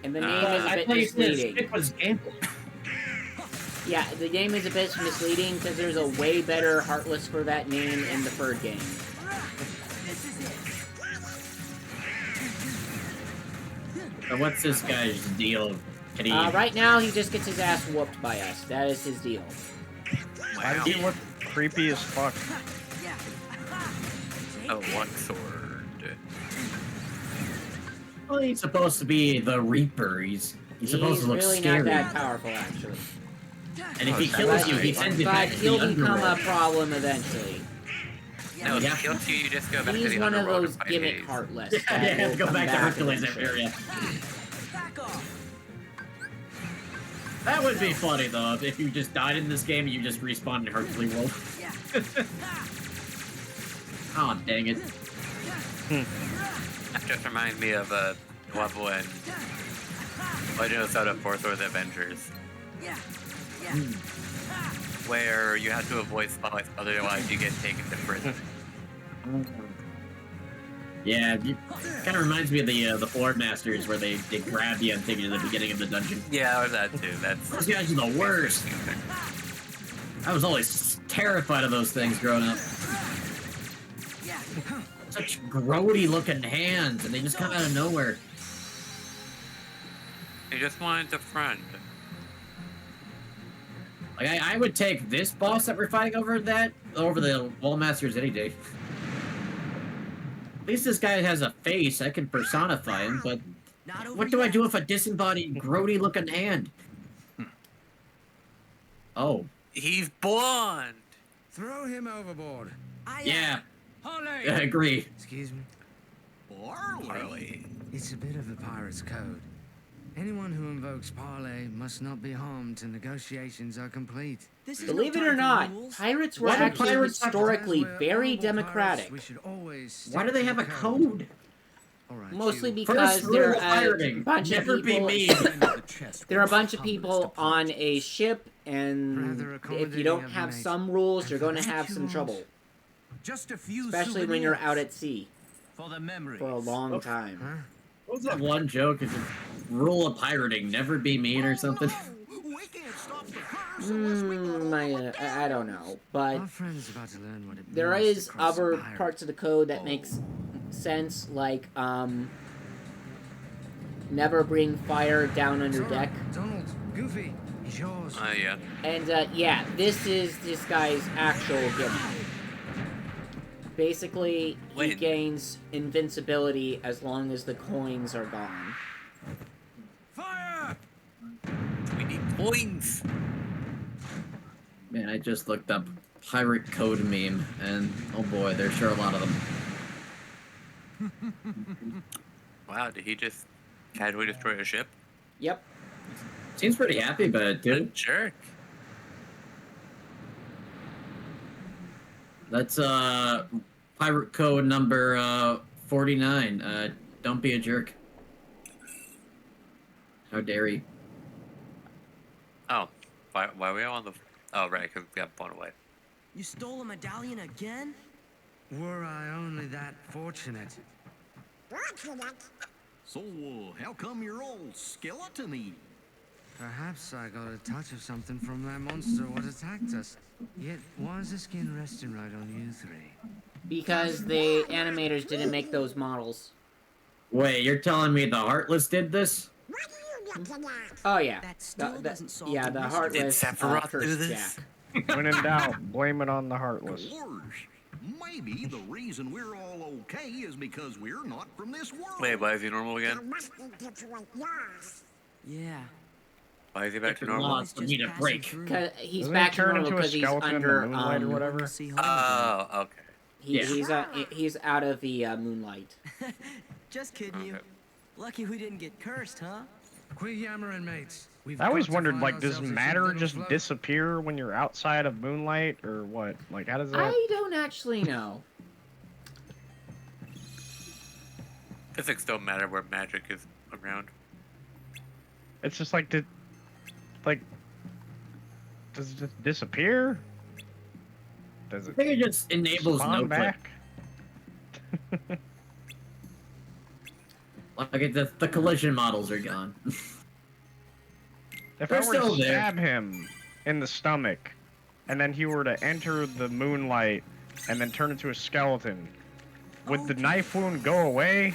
And the name is a I bit played this. misleading. It was gambling. Yeah, the name is a bit misleading because there's a way better Heartless for that name in the third game. So what's this guy's deal? Can he... Right now, he just gets his ass whooped by us. That is his deal. Why does he look creepy as fuck? Oh, one sword. Well, he's supposed to be the Reaper. He's supposed to look really scary. not that powerful, actually. And if he Oh, kills you, right. he sends you But back to he'll the become Underworld. a problem eventually. No, if Yeah. he kills you, you just go back to He's the one of Underworld those and fight gimmick Hades. Heartless. Yeah, that you have will to go come back to Hercules eventually. area. That would be funny, though, if you just died in this game and you just respawned in Hercules World. Oh, dang it. That just reminds me of a level in Legend of Zelda 4 Sword of the Avengers, where you have to avoid spotlights, otherwise you get taken to prison. Yeah, it kind of reminds me of the Floor Masters, where they grab you and take you to the beginning of the dungeon. Yeah, or that too. Those That's guys are the worst. I was always terrified of those things growing up. Such grody looking hands, and they just come out of nowhere. you just wanted a friend. Like, I would take this boss that we're fighting over the Wall Masters any day. least this guy has a face. I can personify him, but what do I do with a disembodied, grody-looking hand? Oh. He's blonde. Throw him overboard. Yeah. Harley! I agree. Excuse me? Parley. It's a bit of a pirate's code. Anyone who invokes parley must not be harmed till negotiations are complete. Believe it or not, pirates were actually historically very democratic. Why do they have a code? Mostly because there are a bunch of people. There are a bunch of people on a ship, and if you don't have some rules, you're going to have some trouble. Just a few Especially when you're out at sea for the memory for a long time. What was that one joke? Is it rule of pirating, never be mean or something? I don't know, but there is other parts of the code that makes sense, like never bring fire down under deck. Donald, Goofy, he's yours. Yeah. And yeah, this is this guy's actual gimmick. Basically, he gains invincibility as long as the coins are gone. Fire! We need coins. Man, I just looked up pirate code meme, and oh boy, there's sure a lot of them. Wow, did he just casually destroy a ship? Yep. Seems pretty happy about it, too. Jerk. That's pirate code number 49. Don't be a jerk. How dare you? Oh, why are we on the? Oh right, because we got blown away. You stole a medallion again? Were I only that fortunate? So, how come you're all skeleton-y? Perhaps I got a touch of something from that monster what attacked us. Yet, why is the skin resting right on you three? Because the animators didn't make those models. Wait, you're telling me the Heartless did this? Oh yeah. That still doesn't solve yeah, the Heartless cursed Jack. When in doubt, blame it on the Heartless. Gorge. Maybe the reason we're all okay is because we're not from this world. Wait, why is he normal again? Yeah. Why is he back to normal? We need a break. He's Doesn't back he to turn normal into a because he's skeleton in under the moonlight or whatever? Oh, okay. He's out of the moonlight. Just kidding you. Lucky we didn't get cursed, huh? Quit yammering, mates. I always wondered, like, does matter just disappear when you're outside of moonlight, or what? Like, how does that... I don't actually know. Physics don't matter where magic is around. It's just like, does it just disappear? Does it? I think it just enables no clip. Back? Like the collision models are gone. If I were to stab him in the stomach, and then he were to enter the moonlight, and then turn into a skeleton, would the knife wound go away?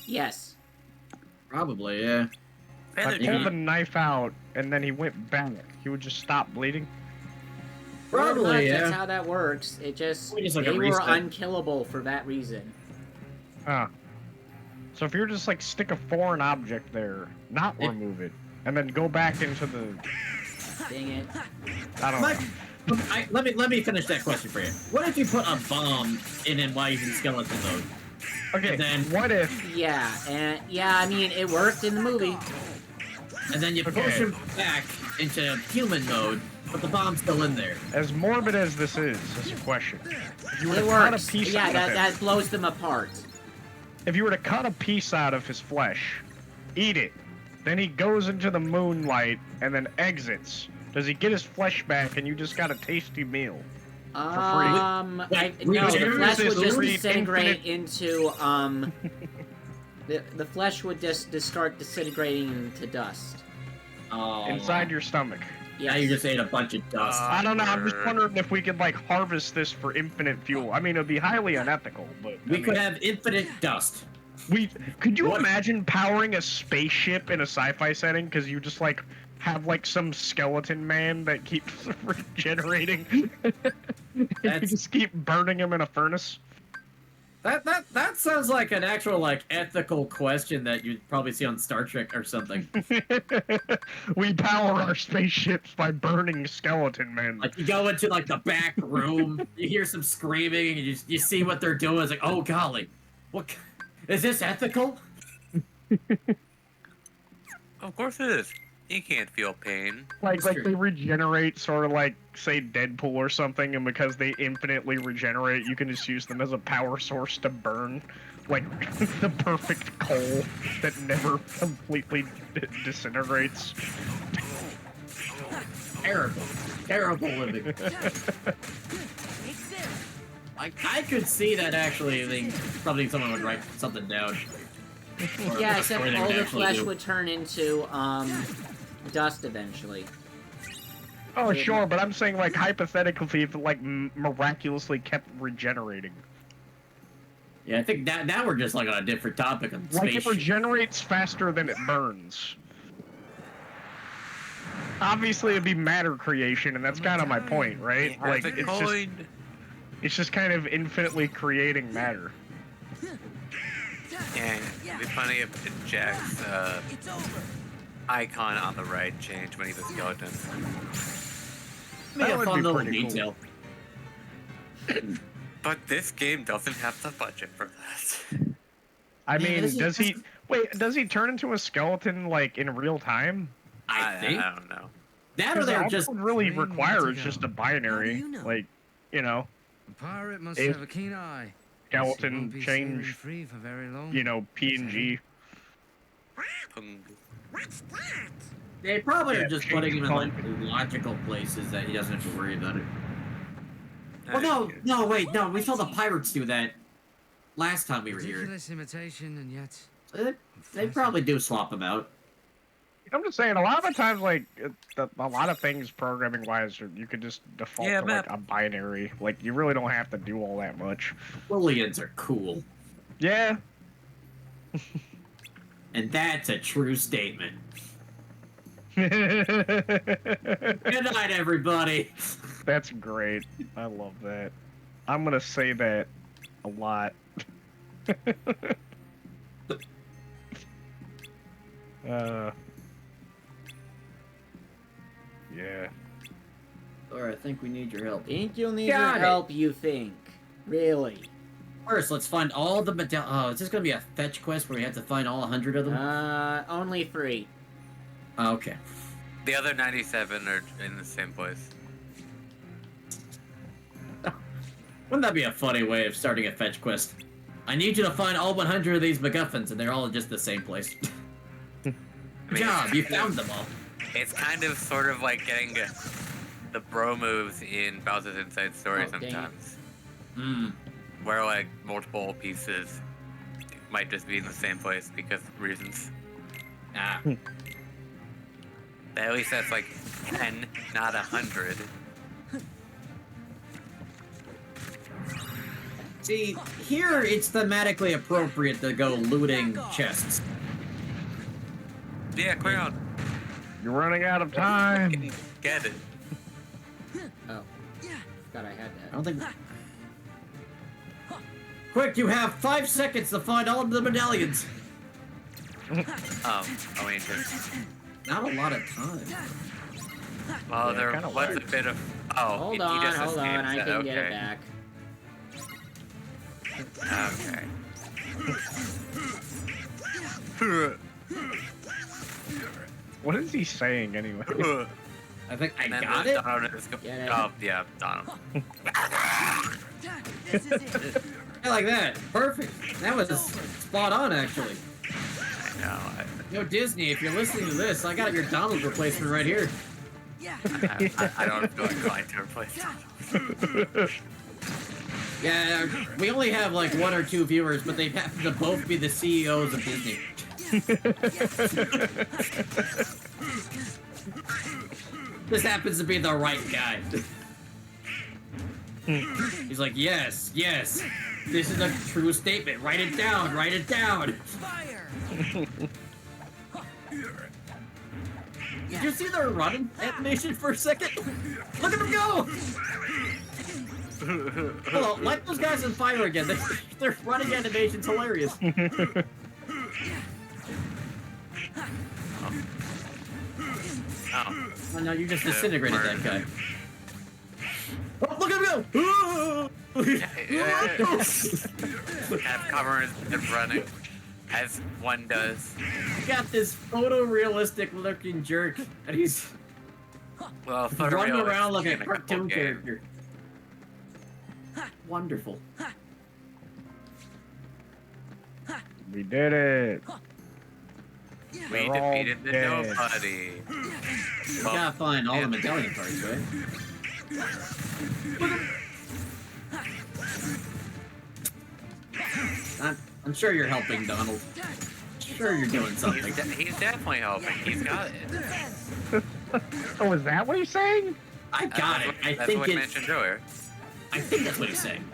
Yes. Probably, yeah. If I pulled the knife out, and then he went back, he would just stop bleeding? Probably, yeah. That's how that works. It just, like they were unkillable for that reason. Ah. So if you're just like stick a foreign object there, not remove it, and then go back into the... Dang it. I don't know. Let me finish that question for you. What if you put a bomb in him while he's in skeleton mode? Okay, then what if... Yeah, I mean, it worked in the movie. And then you push him back into human mode, but the bomb's still in there. As morbid as this is a question. If you were It to cut a works. piece Yeah, out of that blows them apart. If you were to cut a piece out of his flesh, eat it, then he goes into the moonlight and then exits. Does he get his flesh back and you just got a tasty meal? No, the flesh would just disintegrate into, the flesh would just start disintegrating into dust. Oh. Inside your stomach. Yes. Now you just ate a bunch of dust. I don't know, I'm just wondering if we could, like, harvest this for infinite fuel. I mean, it would be highly unethical, but... We could have infinite dust. Could you imagine powering a spaceship in a sci-fi setting? Because you just, like, have, like, some skeleton man that keeps regenerating. You just keep burning him in a furnace. That sounds like an actual like ethical question that you'd probably see on Star Trek or something. We power our spaceships by burning skeleton men. Like you go into like the back room, you hear some screaming, and you see what they're doing. It's like, oh golly, what is this ethical? Of course it is. You can't feel pain. Like they regenerate, sort of like, say, Deadpool or something, and because they infinitely regenerate, you can just use them as a power source to burn, like, the perfect coal that never completely disintegrates. Terrible living. I could see that actually. Probably someone would write something down. Yeah, except all the flesh would turn into, dust eventually. Oh, sure, but I'm saying, like, hypothetically, if it, like, miraculously kept regenerating. Yeah, I think that we're just, like, on a different topic of space. Like, it regenerates faster than it burns. Obviously, it'd be matter creation, and that's kind of my point, right? Like, it's just kind of infinitely creating matter. Yeah, it'd be funny if Jack's icon on the right changed when he was skeleton. Maybe a fun little detail. Cool. But this game doesn't have the budget for that. I mean, does he... Wait, does he turn into a skeleton, like, in real time? I think. I don't know. That or they're just... really requires just a binary. Like, you know... A pirate must have a keen eye. Skeleton change, free for very long. you know, PNG. What's that? They probably are just putting him in like logical places that he doesn't have to worry about it. Well, no, wait, no. We saw the pirates do that last time we were here. Ridiculous imitation, and yet They probably do swap them out. I'm just saying, a lot of the times, like, a lot of things programming-wise, you could just default to, like, a binary. Like, you really don't have to do all that much. Booleans are cool. Yeah. And that's a true statement. Good night, everybody. That's great. I love that. I'm gonna say that a lot. Yeah. Or I think we need your help. Think you'll need your help, you think? Really? First, let's find all the medallions. Oh, is this gonna be a fetch quest where we have to find all 100 of them? Only 3. Okay. The other 97 are in the same place. Wouldn't that be a funny way of starting a fetch quest? I need you to find all 100 of these MacGuffins, and they're all just the same place. Good job, you found them all. It's kind of sort of like getting the bro moves in Bowser's Inside Story sometimes. Where like multiple pieces might just be in the same place because of reasons. At least that's like 10, not 100. See, here it's thematically appropriate to go looting chests. Yeah, clear out. You're running out of time. Get it. Oh. Thought I had that. I don't think... Quick, you have 5 seconds to find all of the medallions. I mean, just... Not a lot of time. Well, there was a bit of... Oh, hold he on, just hold on, escaped. I can Okay. get it back. Okay. What is he saying anyway? I think I got it. Oh, yeah, Donald. This is it. I like that. Perfect. That was spot on, actually. I know. Yo, Disney, if you're listening to this, I got your Donald replacement right here. Yeah. I don't feel inclined to replace Donald. Yeah, we only have like 1 or 2 viewers, but they happen to both be the CEOs of Disney. This happens to be the right guy. He's like, yes, yes. This is a true statement. Write it down. Write it down. Fire. Did you see their running animation for a second? Look at him go! Hold on, light those guys on fire again. Their running animation's hilarious. Oh no, you just disintegrated that guy. Oh, look at him go! Have cover and running, as one does. You got this photorealistic looking jerk, and he's running around like a cartoon character. Wonderful. We did it. We defeated the nobody. You gotta find all the medallion cards, right? I'm sure you're helping, Donald. Sure you're doing something. He's definitely helping. He's got it. Oh, is that what he's saying? I got it. I That's think what we it's... mentioned earlier. I think that's what he's saying.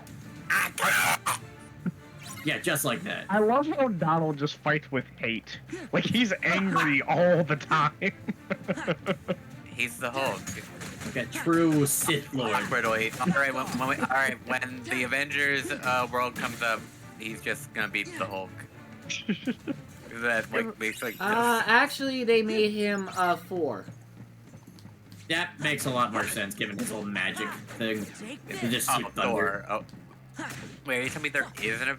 Yeah, just like that. I love how Donald just fights with hate. Like, he's angry all the time. He's the Hulk. Like a true Sith Lord. Alright, when the Avengers world comes up, he's just gonna be the Hulk. That like basically. Actually, they made him 4. That makes a lot more sense given his whole magic thing. He just shoot thunder. Oh. Wait, you tell me there is an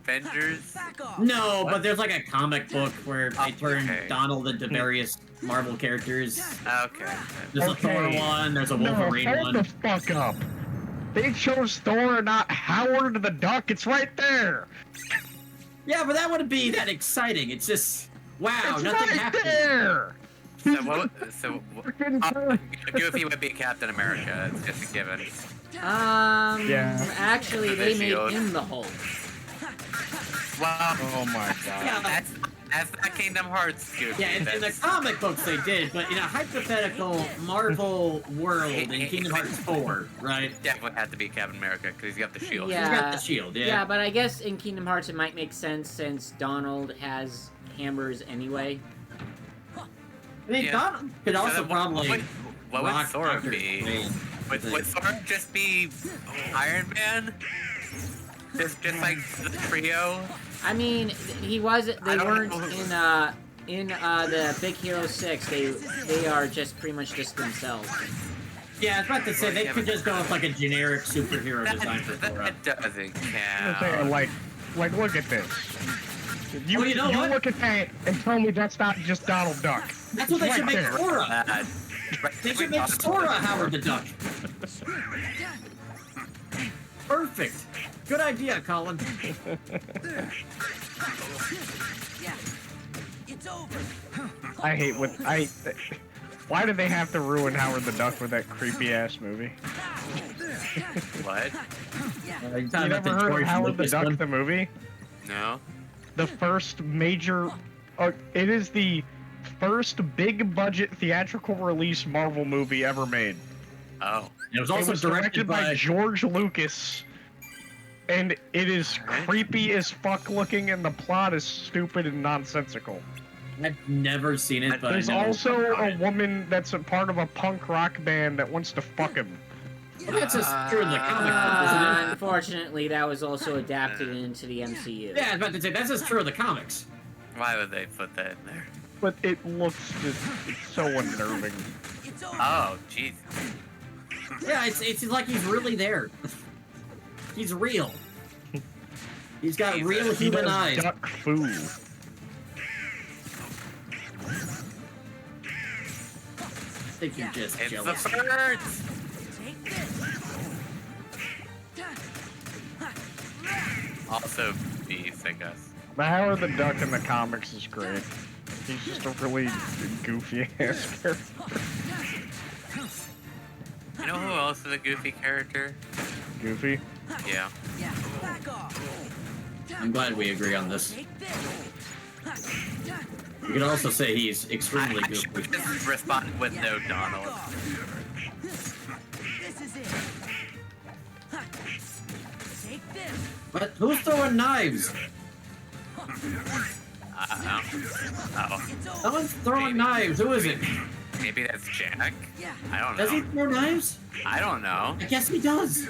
Avengers? No, but there's like a comic book where they turn Donald into various Marvel characters. Okay. There's a Thor one, there's a Wolverine hold one. the fuck up. They chose Thor, not Howard the Duck. It's right there. Yeah, but that wouldn't be that exciting. It's just, wow, It's nothing right happened. there. Goofy would be Captain America. It's just a given. Actually, they made him the Hulk. Wow. Oh my god. Yeah, That's not Kingdom Hearts, Goofy. yeah, in the comic books they did, but in a hypothetical Marvel world in Kingdom Hearts 4, right? Definitely had to be Captain America because he's got the shield. Yeah. He's got the shield, yeah. Yeah, but I guess in Kingdom Hearts it might make sense since Donald has hammers anyway. I mean, Donald could also probably What would rock Thor Doctor be? Strange, I Would think. Thor just be Iron Man? Just like the trio? I mean, he was. They I don't weren't know. in the Big Hero 6. They are just pretty much just themselves. Yeah, I was about to say, they could just go with like a generic superhero design for Thor. That doesn't I'm count. saying, like, look at this. You, Well, you know what? look at that and tell me that's not just Donald Duck. That's what they It's should right make there. Sora. They should make Sora Howard the Duck. Perfect. Good idea, Colin. It's over. I hate what why did they have to ruin Howard the Duck with that creepy ass movie? What? You never heard of Howard the Duck the movie? No. The first major, it is the first big budget theatrical release Marvel movie ever made. Oh. It was also directed by George Lucas, and it is creepy as fuck looking, and the plot is stupid and nonsensical. I've never seen it, but There's I know also about a it. woman that's a part of a punk rock band that wants to fuck him. Well, that's just true in the comic book, isn't it? Unfortunately, that was also adapted into the MCU. Yeah, I was about to say, that's just true in the comics. Why would they put that in there? But it looks just, it's so unnerving. Oh, jeez. Yeah, it's like he's really there. He's real. He's got real He human does eyes. duck food. I think you're just It's jealous. the birds! Also bees, I guess. But Howard the Duck in the comics is great. He's just a really goofy ass character. You know who else is a goofy character? Goofy? Yeah. I'm glad we agree on this. You can also say he's extremely I should goofy. just respond with no Donald. But who's throwing knives? Oh. Someone's throwing knives. Who is it? Maybe that's Jack? I don't know. Does he throw knives? I don't know. I guess he does.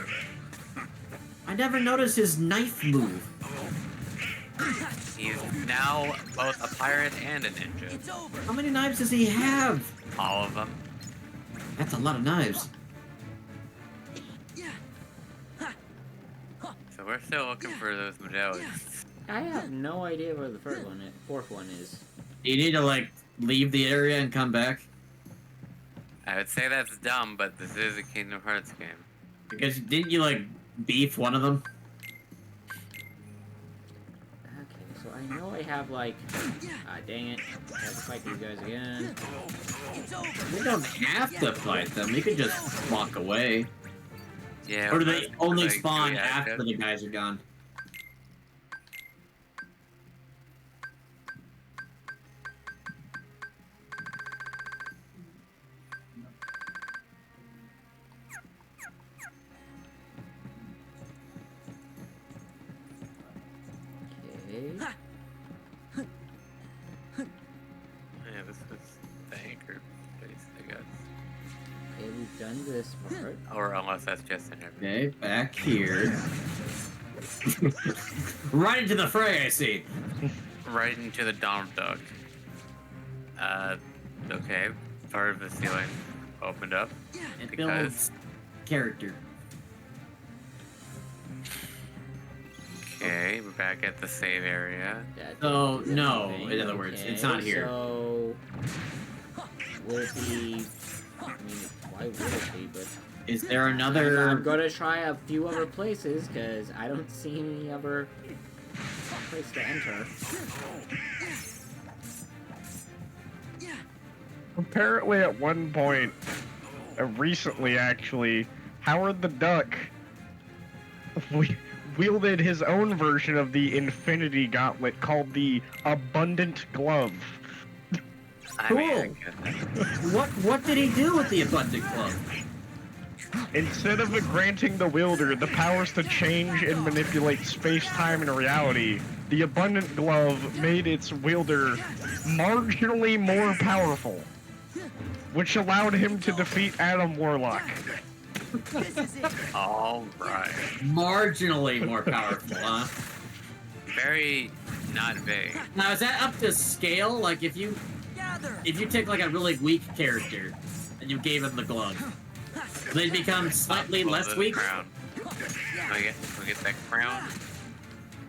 I never noticed his knife move. He's now both a pirate and a ninja. How many knives does he have? All of them. That's a lot of knives. So we're still looking for those medallions. I have no idea where the fourth one is. You need to, like, leave the area and come back? I would say that's dumb, but this is a Kingdom Hearts game. Because didn't you, like, beef one of them? Okay, so I know I have, like... Ah, dang it. I have to fight these guys again. We don't have to fight them. We could just walk away. Yeah. Or do they only like, spawn after the guys are gone? Yeah, this was the anchor place, I guess. Okay, we've done this part. Or unless that's just an every. Okay, back here. Right into the fray, I see. Right into the Donald Duck. Okay. Part of the ceiling opened up. It because builds character. Okay, we're back at the save area. So, no, in other words, it's not here. So, will it be... I mean, why would it be, but... Is there another... I'm gonna try a few other places, because I don't see any other place to enter. Apparently at one point, recently actually, Howard the Duck wielded his own version of the Infinity Gauntlet called the Abundant Glove. Cool. What did he do with the Abundant Glove? Instead of granting the wielder the powers to change and manipulate space-time and reality, the Abundant Glove made its wielder marginally more powerful, which allowed him to defeat Adam Warlock. All right. Marginally more powerful, huh? Very not vague. Now, is that up to scale? Like, if you take, like, a really weak character and you gave him the glove, they become slightly less weak? Crown. Can we get that crown?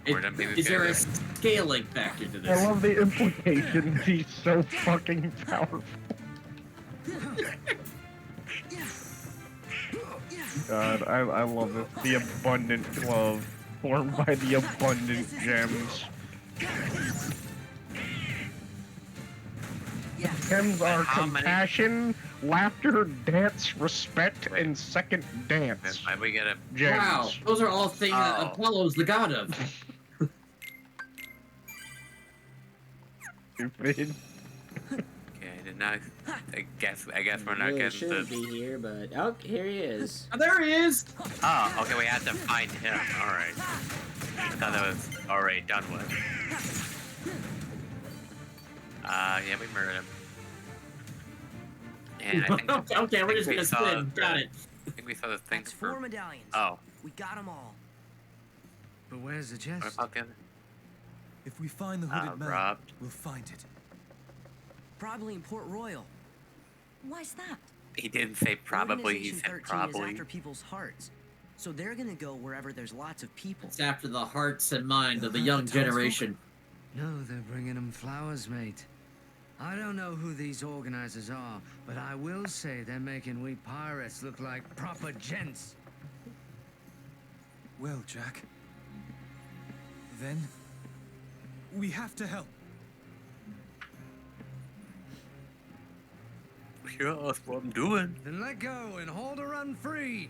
Is there a scaling factor to this? I love the implications. He's so fucking powerful. God, I love it. The Abundant Glove, formed by the Abundant Gems. Gems are compassion, laughter, dance, respect, and second dance. Why we get a gems. Wow, those are all things that Apollo's the god of. Stupid. Okay, did not. I guess we're not Really getting shouldn't the. be here, but oh, here he is. Oh, there he is. Oh, okay, we had to find him. All right. I thought that was already done with. Yeah, we murdered him. And I think, okay, we're just gonna spin. Got it. I think we saw the thing That's for. 4 medallions. Oh. We got them all. But where's the What chest? about the other? If we find the hooded man, robbed. we'll find it. Probably in Port Royal. Why's that? He didn't say probably. He Organization said 13 is probably. after people's hearts. So they're gonna go wherever there's lots of people. It's after the hearts and mind of the young generation. No, they're bringing them flowers, mate. I don't know who these organizers are, but I will say they're making we pirates look like proper gents. Well, Jack. Then we have to help. Yeah, that's what I'm doing. Then let go and hold her run free.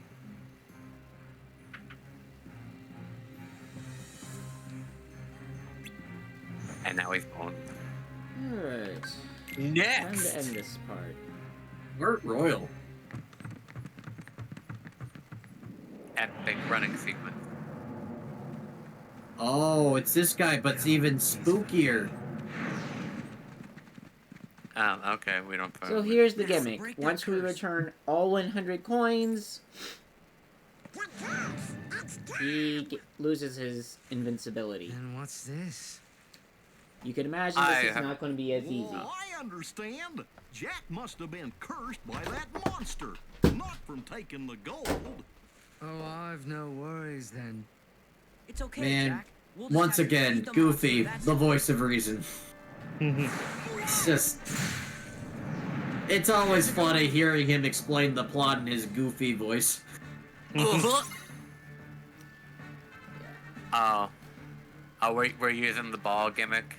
And now he's gone. Alright. Next! Time to end this part. Port Royal. Epic running sequence. Oh, it's this guy, but it's even spookier. Okay, we don't. So here's the gimmick. Once we return all 100 coins, loses his invincibility. And what's this? You can imagine this is not going to be as easy. Oh, I understand. Jack must have been cursed by that monster, not from taking the gold. Oh, I've no worries then. It's okay, Man, Jack. We'll once just have to again, defeat the Goofy, monster, the voice of reason. It's just... It's always funny hearing him explain the plot in his goofy voice. Oh, we're using the ball gimmick.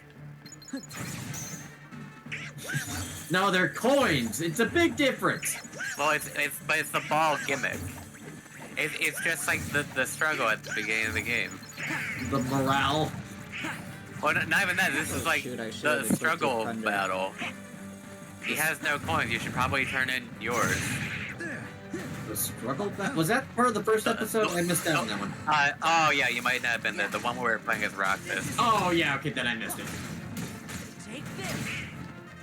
No, they're coins. It's a big difference. Well, it's the ball gimmick. It's just like the struggle at the beginning of the game. The morale. Well, not even that. This is like the struggle battle. He has no coins. You should probably turn in yours. The struggle battle? Was that part of the first episode? I missed out on that one. Oh yeah, you might not have been there. The one where we were playing as Rockfist. Oh yeah, okay, then I missed it. Take this.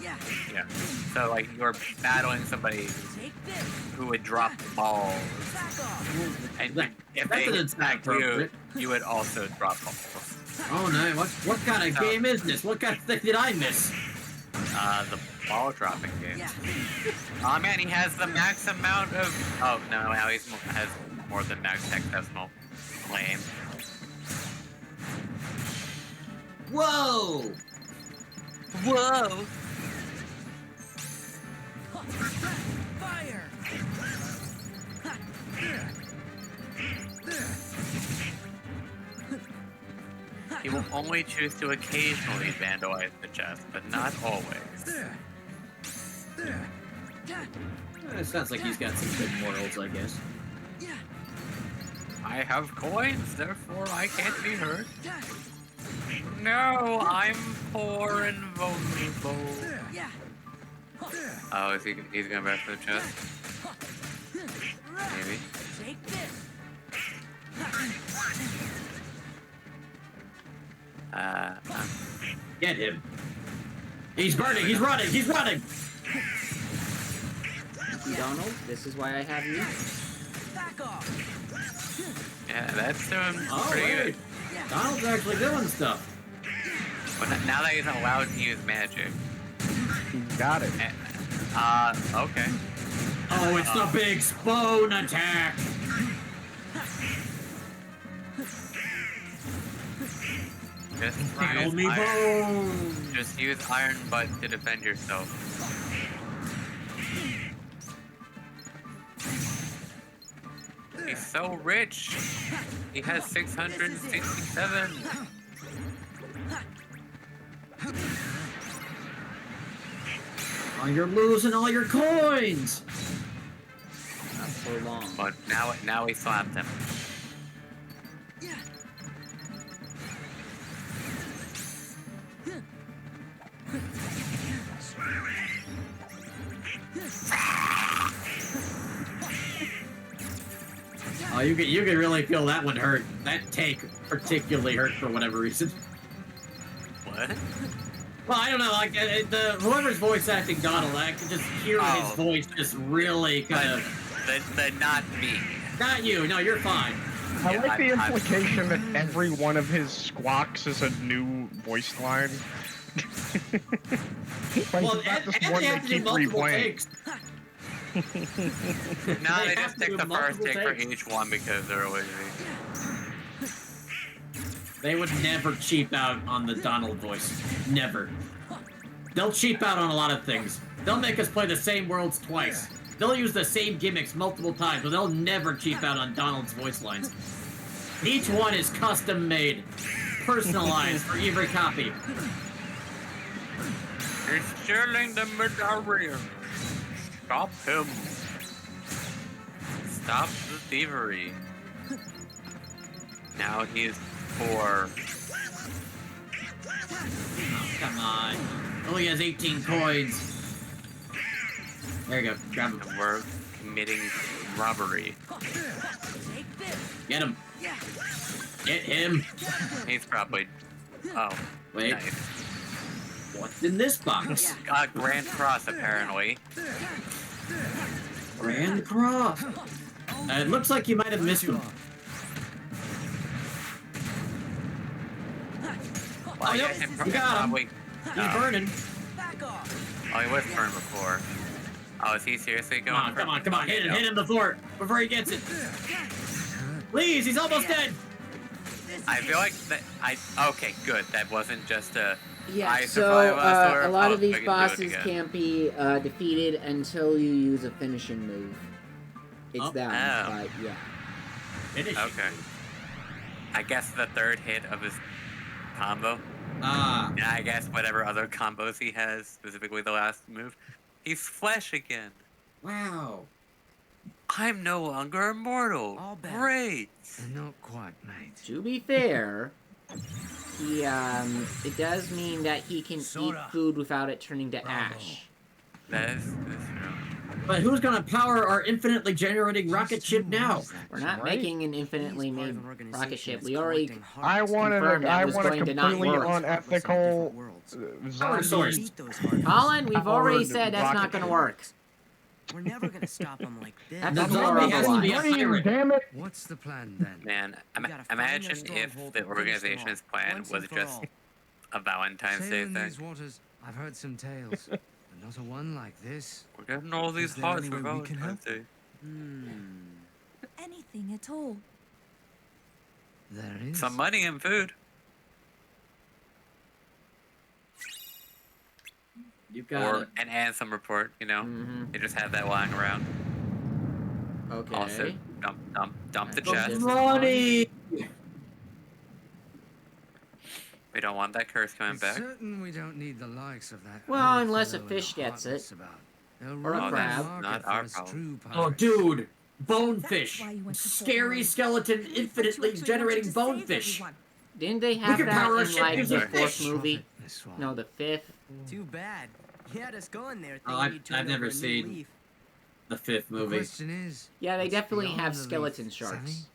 Yeah. Yeah. So like you were battling somebody who would drop balls, and if they attacked you, you would also drop balls. Oh no! What kind of game is this? What kind of thing did I miss? The ball dropping game. Oh man, he has the max amount of. Oh no, now he has more than max hexadecimal. Lame. Whoa! Whoa! Fire! He will only choose to occasionally vandalize the chest, but not always. It sounds like he's got some good morals, I guess. I have coins, therefore I can't be hurt. No, I'm poor and vulnerable. Oh, he's going back for the chest? Maybe. Take this. Get him. He's burning, he's running, he's running! Donald, this is why I have you. Back off. Yeah, that's doing Oh, pretty wait. good. Donald's actually doing stuff. But now that he's allowed to use magic. Got it. Okay. Oh, it's the big spoon attack! Just use Iron Butt to defend yourself. He's so rich. He has 667. Oh, you're losing all your coins! Not for long. But now he slapped him. Oh, you can really feel that one hurt. That take particularly hurt for whatever reason. What? Well, I don't know, like, whoever's voice acting Donald, I can just hear his voice just really kind of... The not me. Not you, no, you're fine. I like the implication that every one of his squawks is a new voice line. Like, Well, it's not just and one they they have to do keep multiple replaying. takes. No, they just take the first take for each one because they're always easy. They would never cheap out on the Donald voice. Never. They'll cheap out on a lot of things. They'll make us play the same worlds twice. They'll use the same gimmicks multiple times, but they'll never cheap out on Donald's voice lines. Each one is custom made, personalized for every copy. He's stealing the medallion. Stop him. Stop the thievery. Now he's poor. Oh, come on. Only has 18 coins. There you go. Grab him. And we're committing robbery. Get him. Get him. He's probably... Oh. Wait. Nice. What's in this box? Grand Cross, apparently. Grand Cross. It looks like you might have missed him. Oh, yep, you got him. He's burning. Oh, he was burned before. Oh, is he seriously going? Come on, hit him before he gets it. Please, he's almost dead. I feel like okay, good. That wasn't just a. Yeah, so a lot of these bosses can't be defeated until you use a finishing move. It's but yeah. Finish. Okay. I guess the third hit of his combo. And I guess whatever other combos he has, specifically the last move, he's flesh again. Wow. I'm no longer immortal. Great. Not quite, mate. To be fair, he it does mean that he can eat food without it turning to ash. That's true. But who's gonna power our infinitely generating rocket ship now? We're not making an infinitely made rocket ship. We already I want a completely unethical zombie. Colin, we've already said that's not gonna work. We're never gonna stop him like this. That's horrible. Damn it! What's the plan then? Man, imagine if the organization's plan was just a Valentine's Day Sailing thing. these waters, I've heard some tales, but not a one like this. We're getting all these hearts for Valentine's Day. Anything at all. There is. Some money and food. You got or an anthem report, you know? You just have that lying around. Okay. Also, dump the chest. Money! We don't want that curse coming back. Certain we don't need the likes of that. Well, unless a fish gets it. Or a crab. Not our problem. Oh, dude! Bonefish! Scary skeleton, infinitely generating bonefish! Didn't they have could that power in, ship like, using the fourth fish. movie? No, the fifth. Too bad. You had us going there. I've never seen the fifth movie. Yeah, they definitely have skeleton sharks.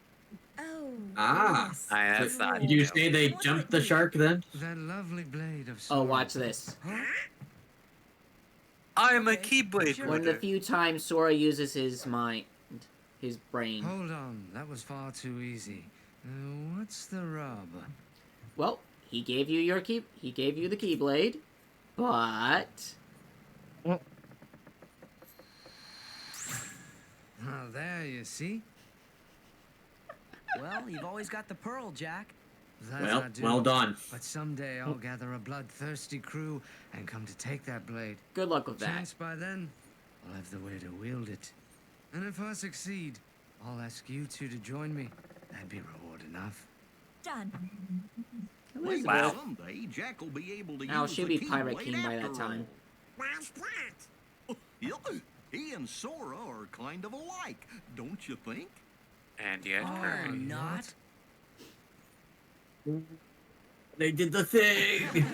That's not. Did you say they jumped the shark then? That lovely blade of Oh, watch this. I'm a keyblade. One of the few times Sora uses his mind, his brain. Hold on, that was far too easy. What's the rub? Well, he gave you your key. He gave you the keyblade, but. Oh, there you see. Well, you've always got the pearl, Jack. Well done. But someday I'll gather a bloodthirsty crew and come to take that blade. Good luck with that. Chance by then, I'll have the way to wield it. And if I succeed, I'll ask you two to join me. That'd be reward enough. Done. Wow. Someday Jack will be able to Now use she'll the be Pirate Keyblade King by that after time. all. Why's that? He and Sora are kind of alike, don't you think? And yet, not. They did the thing!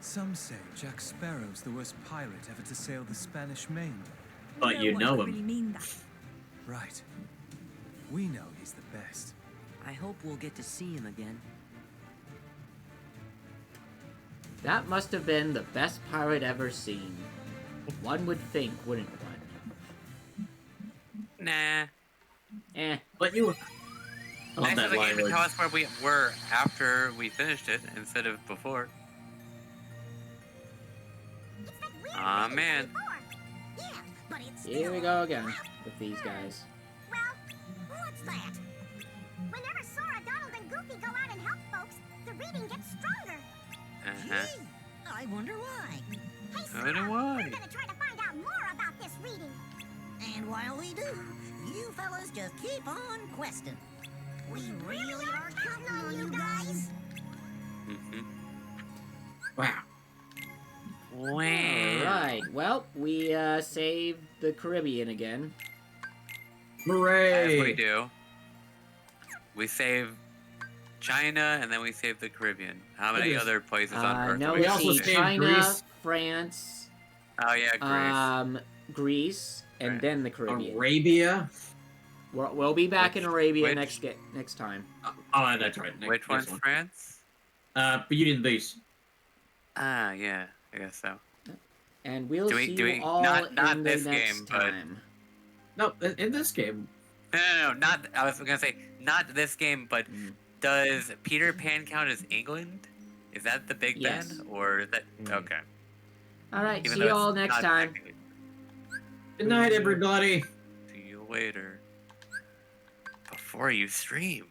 Some say Jack Sparrow's the worst pirate ever to sail the Spanish Main. But you know Really him. mean that. Right. We know he's the best. I hope we'll get to see him again. That must have been the best pirate ever seen. One would think, wouldn't one? nah. But you. Nice of the game to tell us where we were after we finished it instead of before. Aw, man. Here we go again with these guys. Well, what's that? Whenever Sora, Donald, and Goofy go out and help folks, the reading gets stronger. Uh-huh. I wonder why. Hey, I wonder why. We're gonna try to find out more about this reading. And while we do, you fellas just keep on questing. We really are counting on you guys. Wow. Alright, well, we saved the Caribbean again. Hooray! As we do. We save China, and then we save the Caribbean. How many other places on Earth? No, do we also see China, Greece. France. Oh yeah, Greece. Greece, and then the Caribbean. Arabia. We'll be back in Arabia next time. Oh, that's right. Which one's France? But you didn't base. Ah, yeah, I guess so. And we'll see you all not in this the next game, but time. No, in this game. No, not. I was gonna say not this game, but does Peter Pan count as England? Is that the big Yes. band, or is that okay? All right. Even See though you all it's next not time. technically- Good night, everybody. See you later. Before you stream.